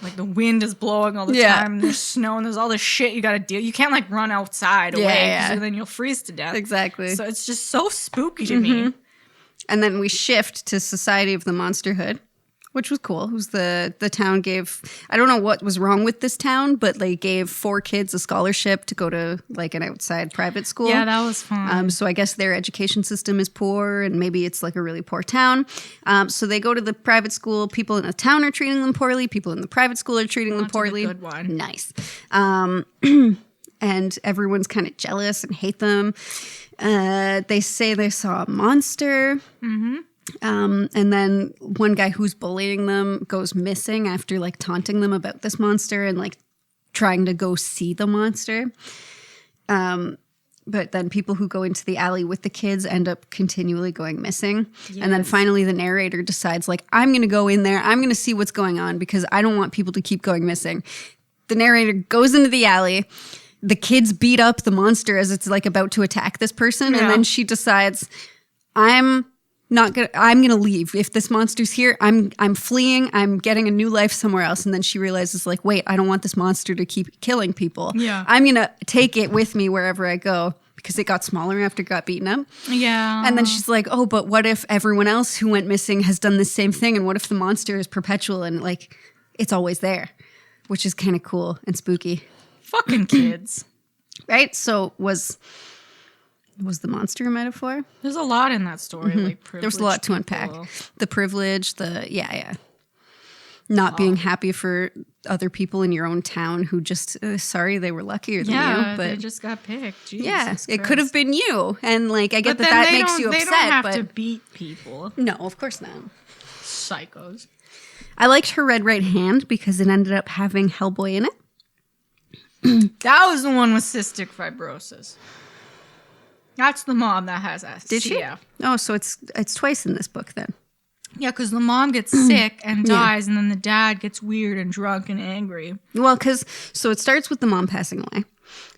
B: like the wind is blowing all the
A: Yeah.
B: time and there's snow and there's all this shit you got to deal. You can't like run outside
A: Yeah,
B: away
A: yeah.
B: because then you'll freeze to death.
A: Exactly.
B: So it's just so spooky to me.
A: And then we shift to Society of the Monsterhood, which was cool. It was the town gave, I don't know what was wrong with this town, but they gave 4 kids a scholarship to go to like an outside private school.
B: Yeah, that was fun.
A: So I guess their education system is poor, and maybe it's like a really poor town. So they go to the private school. People in the town are treating them poorly. People in the private school are treating them
B: That's a
A: poorly.
B: good one.
A: Nice. And everyone's kind of jealous and hate them. They say they saw a monster. And then one guy who's bullying them goes missing after like taunting them about this monster and like trying to go see the monster. But then people who go into the alley with the kids end up continually going missing. And then finally the narrator decides, like, I'm going to go in there. I'm going to see what's going on because I don't want people to keep going missing. The narrator goes into the alley. The kids beat up the monster as it's like about to attack this person. And then she decides, I'm gonna leave. If this monster's here, I'm fleeing. I'm getting a new life somewhere else. And then she realizes, like, wait, I don't want this monster to keep killing people.
B: Yeah.
A: I'm gonna take it with me wherever I go because it got smaller after it got beaten up.
B: Yeah.
A: And then she's like, oh, but what if everyone else who went missing has done the same thing? And what if the monster is perpetual and like it's always there, which is kind of cool and spooky.
B: Fucking kids.
A: Right? So was the monster a metaphor?
B: There's a lot in that story. Like
A: There's a lot to unpack. The privilege, not being happy for other people in your own town who just, sorry, they were luckier than you. But
B: they just got picked. Jesus
A: it
B: Christ.
A: could have been you. And like, I get
B: But
A: that
B: then
A: makes you upset.
B: They don't have
A: but
B: to beat people.
A: no, of course not.
B: Psychos.
A: I liked her red right hand because it ended up having Hellboy in it.
B: That was the one with cystic fibrosis. That's the mom that has us.
A: Did she?
B: Yeah.
A: Oh, so it's twice in this book then.
B: Yeah, because the mom gets sick and dies, and then the dad gets weird and drunk and angry.
A: Well, so it starts with the mom passing away.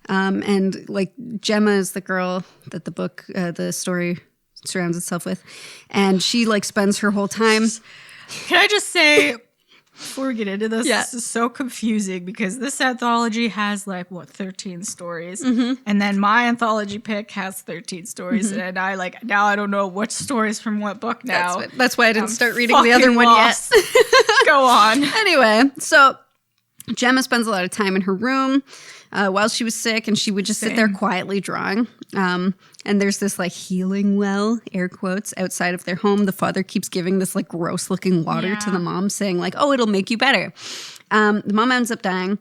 A: And like Gemma is the girl that the story surrounds itself with. And she like spends her whole time.
B: Can I just say, before we get into this, this is so confusing because this anthology has 13 stories. And then my anthology pick has 13 stories. And now I don't know which stories from what book now.
A: That's why I didn't start reading the other one yet.
B: Go on.
A: Anyway, so Gemma spends a lot of time in her room while she was sick, and she would just sit there quietly drawing. And there's this like healing well, air quotes, outside of their home. The father keeps giving this like gross looking water to the mom saying like, oh, it'll make you better. The mom ends up dying.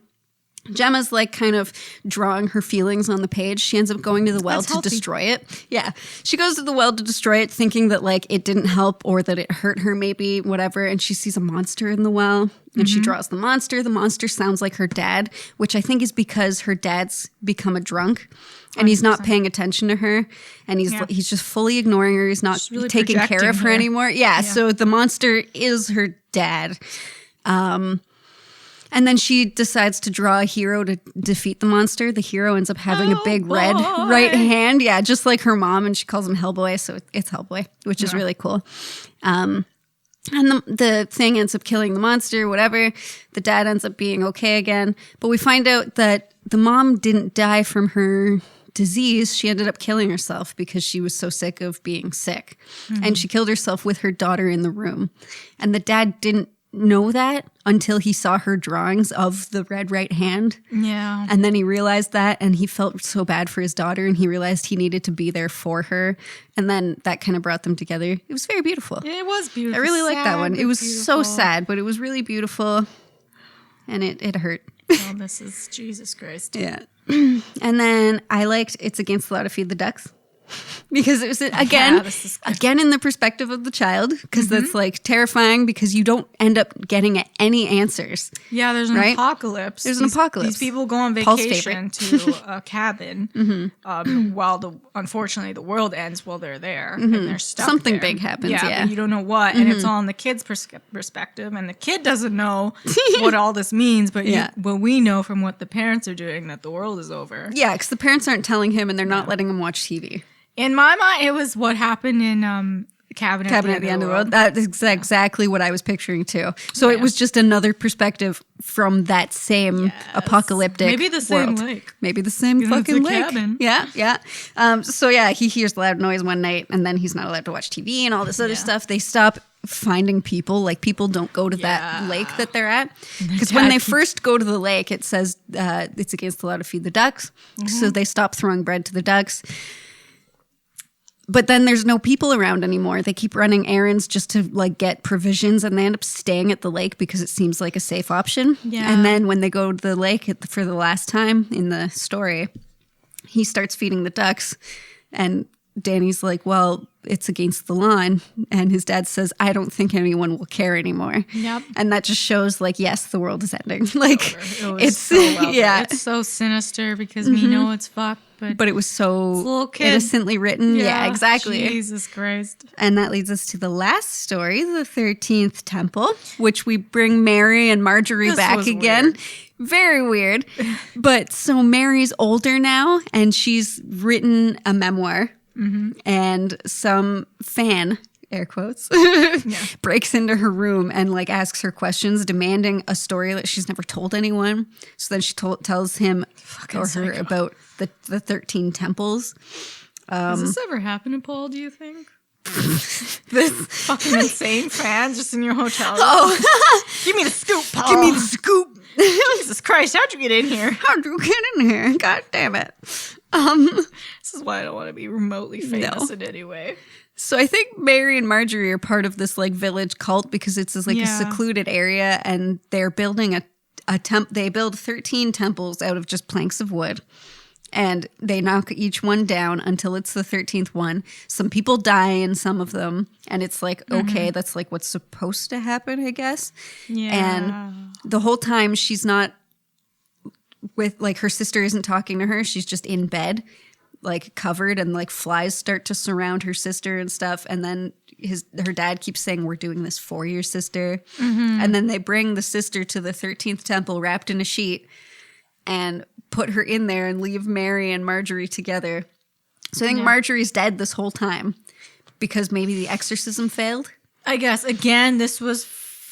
A: Gemma's like kind of drawing her feelings on the page. She ends up going to the well to destroy it. Yeah. She goes to the well to destroy it thinking that like it didn't help or that it hurt her maybe, whatever. And she sees a monster in the well and she draws the monster. The monster sounds like her dad, which I think is because her dad's become a drunk and he's not paying attention to her. And he's just fully ignoring her. He's not really taking care of her anymore. Yeah. So the monster is her dad. And then she decides to draw a hero to defeat the monster. The hero ends up having a big red right hand. Yeah, just like her mom. And she calls him Hellboy. So it's Hellboy, which is really cool. And the thing ends up killing the monster, whatever. The dad ends up being okay again. But we find out that the mom didn't die from her disease. She ended up killing herself because she was so sick of being sick. And she killed herself with her daughter in the room. And the dad didn't know that until he saw her drawings of the red right hand.
B: Yeah.
A: And then he realized that and he felt so bad for his daughter and he realized he needed to be there for her. And then that kind of brought them together. It was very beautiful.
B: It was beautiful.
A: I really liked that one. It was
B: beautiful.
A: so sad, but it was really beautiful and it hurt.
B: Oh, this is Jesus Christ.
A: Yeah. And then I liked It's Against the Law to Feed the Ducks. Because it was, again in the perspective of the child, because that's like terrifying because you don't end up getting any answers.
B: Yeah, there's an apocalypse.
A: There's an apocalypse.
B: These people go on vacation to a cabin while unfortunately the world ends while they're there and they're stuck
A: Something
B: there.
A: big happens,
B: but you don't know what, and it's all in the kid's perspective, and the kid doesn't know what all this means, but we know from what the parents are doing that the world is over. Yeah,
A: because the parents aren't telling him and they're not letting him watch TV.
B: In my mind, it was what happened in Cabin at the End of the World.
A: That's exactly what I was picturing too. So it was just another perspective from that same apocalyptic
B: Maybe the same
A: world.
B: lake.
A: Maybe the same fucking lake.
B: Cabin.
A: Yeah. So he hears loud noise one night and then he's not allowed to watch TV and all this other stuff. They stop finding people. Like people don't go to that lake that they're at. Because when they first go to the lake, it says it's against the law to feed the ducks. So they stop throwing bread to the ducks. But then there's no people around anymore. They keep running errands just to like get provisions and they end up staying at the lake because it seems like a safe option. Yeah. And then when they go to the lake for the last time in the story, he starts feeding the ducks and Danny's like, well, it's against the law. And his dad says, I don't think anyone will care anymore.
B: Yep.
A: And that just shows like, yes, the world is ending. Like
B: It's so well
A: yeah.
B: It's so sinister because we know it's fucked, but
A: But it was so
B: little kid.
A: innocently written. Yeah, exactly.
B: Jesus Christ.
A: And that leads us to the last story, the 13th Temple, which we bring Mary and Marjorie
B: This
A: back
B: was
A: again.
B: weird.
A: Very weird. But so Mary's older now, and she's written a memoir, and some fan, air quotes, breaks into her room and like asks her questions, demanding a story that she's never told anyone. So then she tells him or her
B: psycho.
A: about the 13 temples.
B: Has this ever happened to Paul, do you think?
A: This
B: Fucking insane fan just in your hotel room.
A: Oh,
B: Give me the scoop, Paul.
A: give me the scoop.
B: Jesus Christ, how'd you get in here?
A: How'd you get in here? God damn it.
B: This is why I don't want to be remotely famous in any way.
A: So I think Mary and Marjorie are part of this like village cult because it's this, like a secluded area, and they're building they build 13 temples out of just planks of wood. And they knock each one down until it's the 13th one. Some people die in some of them. And it's like, okay, that's like what's supposed to happen, I guess.
B: Yeah.
A: And the whole time she's not with, like, her sister isn't talking to her. She's just in bed, like covered, and like flies start to surround her sister and stuff. And then her dad keeps saying, we're doing this for your sister. And then they bring the sister to the 13th temple wrapped in a sheet and put her in there and leave Mary and Marjorie together. So I think Marjorie's dead this whole time because maybe the exorcism failed.
B: I guess, again, this was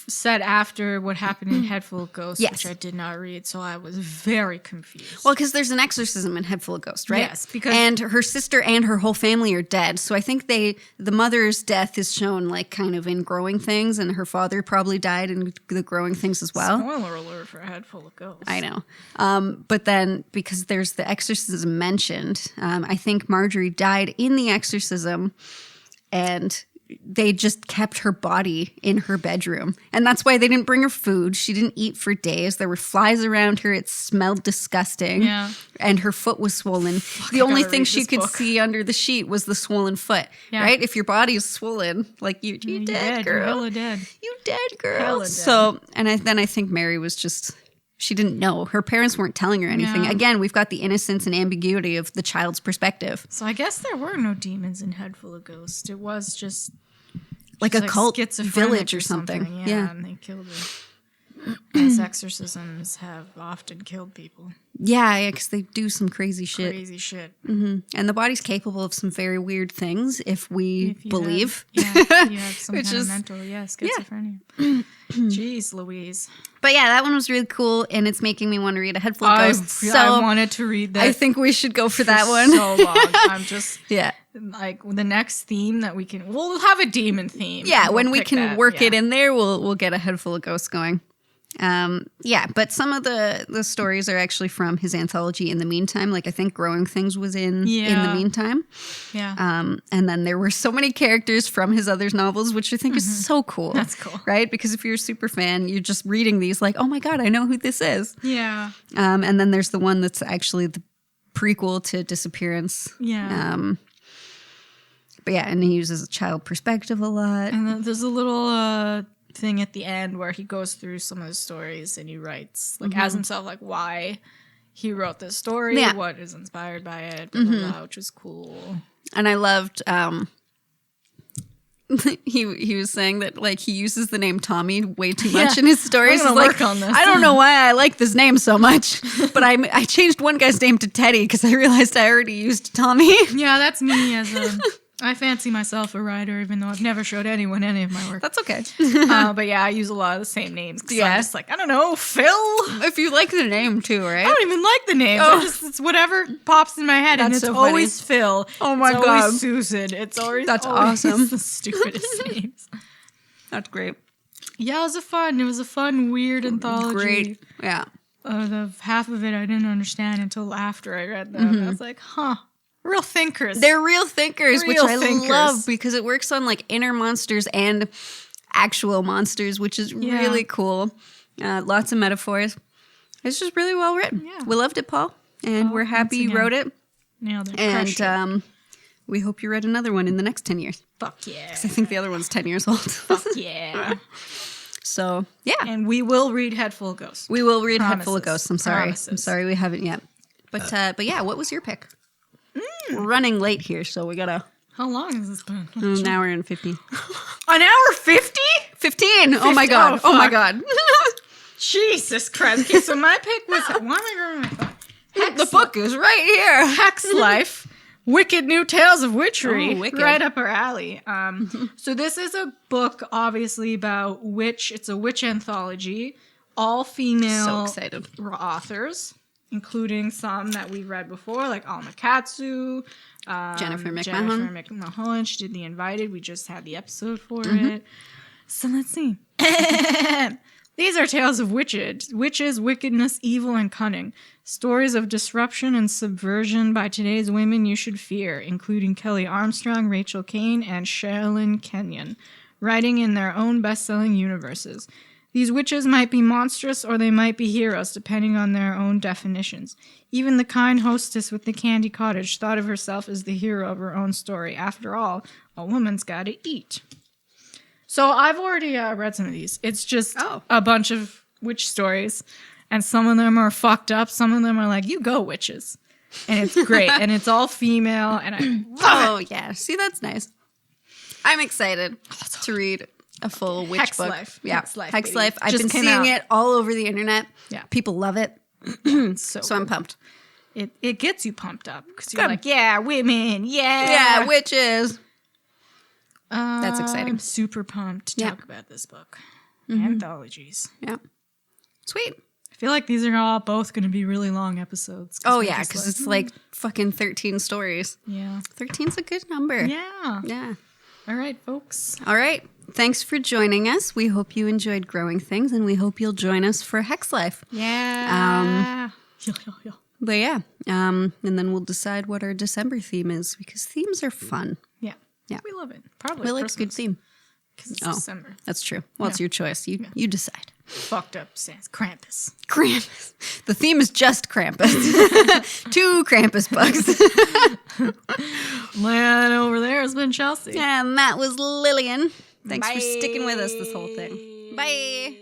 B: said after what happened in Head Full of Ghosts,
A: Yes.
B: which I did not read, so I was very confused.
A: Well, because there's an exorcism in Head Full of Ghosts, right?
B: Yes, because-
A: and her sister and her whole family are dead. So I think the mother's death is shown like kind of in Growing Things, and her father probably died in the Growing Things as well.
B: Spoiler alert for Head Full of Ghosts.
A: I know. But then because there's the exorcism mentioned, I think Marjorie died in the exorcism, and they just kept her body in her bedroom. And that's why they didn't bring her food. She didn't eat for days. There were flies around her. It smelled disgusting.
B: Yeah.
A: And her foot was swollen. The only
B: gotta
A: thing
B: read
A: she
B: this
A: could
B: book.
A: see under the sheet was the swollen foot.
B: Yeah.
A: Right? If your body is swollen, like you dead, girl.
B: You're hella dead.
A: You dead, girl.
B: Hella dead.
A: So, and then I think Mary was just, she didn't know. Her parents weren't telling her anything.
B: Yeah.
A: Again, we've got the innocence and ambiguity of the child's perspective.
B: So I guess there were no demons in Head Full of Ghosts. It was just
A: Like a cult
B: schizophrenic
A: village or something. Yeah.
B: And they killed her. As exorcisms have often killed people.
A: Yeah, because they do some crazy shit.
B: Crazy shit.
A: And the body's capable of some very weird things if we
B: If you
A: believe.
B: Have, you have some
A: Which
B: kind
A: is-
B: of mental, schizophrenia. Jeez Louise.
A: But yeah, that one was really cool, and it's making me want to read A Head Full of Ghosts.
B: I wanted to read that
A: I think we should go for that one.
B: so long. I'm just
A: Yeah.
B: like the next theme that we'll have a demon theme.
A: Yeah,
B: We'll
A: when we
B: pick
A: can
B: that,
A: work
B: yeah.
A: it in there, we'll get A Head Full of Ghosts going. Yeah, but some of the stories are actually from his anthology In the Meantime. Like I think Growing Things was in the
B: Yeah.
A: meantime.
B: Yeah.
A: And then there were so many characters from his other novels, which I think is so cool.
B: That's cool.
A: Right? Because if you're a super fan, you're just reading these like, oh my God, I know who this is.
B: Yeah.
A: And then there's the one that's actually the prequel to Disappearance.
B: Yeah.
A: But yeah, and he uses a child perspective a lot.
B: And then there's a little thing at the end where he goes through some of the stories and he writes, like, as himself, like, why he wrote this story,
A: Yeah.
B: what is inspired by it, blah, blah, blah, which is cool.
A: And I loved he was saying that like he uses the name Tommy way too much in his stories.
B: We're gonna
A: He's
B: work
A: like,
B: on this.
A: I don't know why I like this name so much, but I changed one guy's name to Teddy because I realized I already used Tommy.
B: Yeah, that's me as a... I fancy myself a writer, even though I've never showed anyone any of my work.
A: That's okay.
B: But yeah, I use a lot of the same names.
A: Yeah.
B: I'm just like, I don't know, Phil.
A: If you like the name too, right?
B: I don't even like the names.
A: Oh.
B: It's whatever pops in my head, and
A: That's
B: it's
A: so funny.
B: always Phil.
A: Oh my
B: it's
A: God.
B: always Susan. It's always
A: That's
B: always
A: awesome.
B: the stupidest names.
A: That's great.
B: Yeah, it was a fun, weird anthology.
A: Great. Yeah.
B: The half of it I didn't understand until after I read them. I was like, huh, real thinkers.
A: They're real thinkers, which
B: Real
A: I
B: thinkers.
A: love because it works on like inner monsters and actual monsters, which is
B: Yeah.
A: really cool. Lots of metaphors. It's just really well written.
B: Yeah.
A: We loved it, Paul, and we're happy you
B: again.
A: wrote it.
B: Nailed it.
A: And
B: Crushed it.
A: we hope you read another one in the next 10 years.
B: Fuck yeah.
A: I think the other one's 10 years old.
B: Fuck yeah.
A: So, yeah.
B: And we will read Head Full of Ghosts.
A: We will read
B: Promises.
A: Head Full of Ghosts. I'm sorry.
B: Promises.
A: I'm sorry we haven't yet. But yeah, what was your pick? We're running late here, so we gotta...
B: How long has this been?
A: An hour and 50.
B: An hour 50?
A: 15! Oh my god. Oh my god.
B: Jesus Christ. Okay, so my pick was... Why am I going to my phone?
A: The book is right here.
B: Hex Life. Wicked New Tales of Witchery.
A: Oh, wicked.
B: Right up our alley. So this is a book, obviously, about witch. It's a witch anthology. All female
A: So excited.
B: authors, including some that we've read before, like Alma Katsu,
A: Jennifer McMahon.
B: Jennifer McMahon. She did The Invited. We just had the episode for it. So let's see. These are tales of witches, wickedness, evil, and cunning. Stories of disruption and subversion by today's women you should fear, including Kelly Armstrong, Rachel Kane, and Sherilyn Kenyon, writing in their own best-selling universes. These witches might be monstrous or they might be heroes, depending on their own definitions. Even the kind hostess with the candy cottage thought of herself as the hero of her own story. After all, a woman's gotta eat. So I've already read some of these. It's just a bunch of witch stories, and some of them are fucked up. Some of them are like, you go, witches. And it's great, and it's all female, and I love it.
A: Yeah. See, that's nice. I'm excited to read a full witch
B: Hex
A: book.
B: Life.
A: Yeah.
B: Hex Life,
A: Hex
B: baby.
A: Life. I've
B: Just
A: been
B: came
A: seeing
B: out.
A: it all over the internet.
B: Yeah.
A: People love it.
B: So
A: I'm pumped.
B: It gets you pumped up because you're like, yeah, women, yeah.
A: Yeah, witches. That's exciting.
B: I'm super pumped to
A: Yeah.
B: talk about this book. Anthologies.
A: Yeah. Sweet.
B: I feel like these are all both going to be really long episodes.
A: Oh, yeah, because it's like fucking 13 stories.
B: Yeah.
A: 13's a good number.
B: Yeah.
A: Yeah.
B: All right, folks.
A: All right. Thanks for joining us. We hope you enjoyed growing things, and we hope you'll join us for Hex Life.
B: Yeah.
A: But yeah, and then we'll decide what our December theme is, because themes are fun.
B: Yeah.
A: Yeah.
B: We love it. Probably
A: We like a good theme.
B: because it's
A: Oh.
B: December.
A: That's true. Well, it's your choice. You decide.
B: Fucked up says Krampus.
A: Krampus. The theme is just Krampus. 2 Krampus books.
B: Man, over there has been Chelsea.
A: And that was Lillian. Thanks for sticking with us this whole thing. Bye.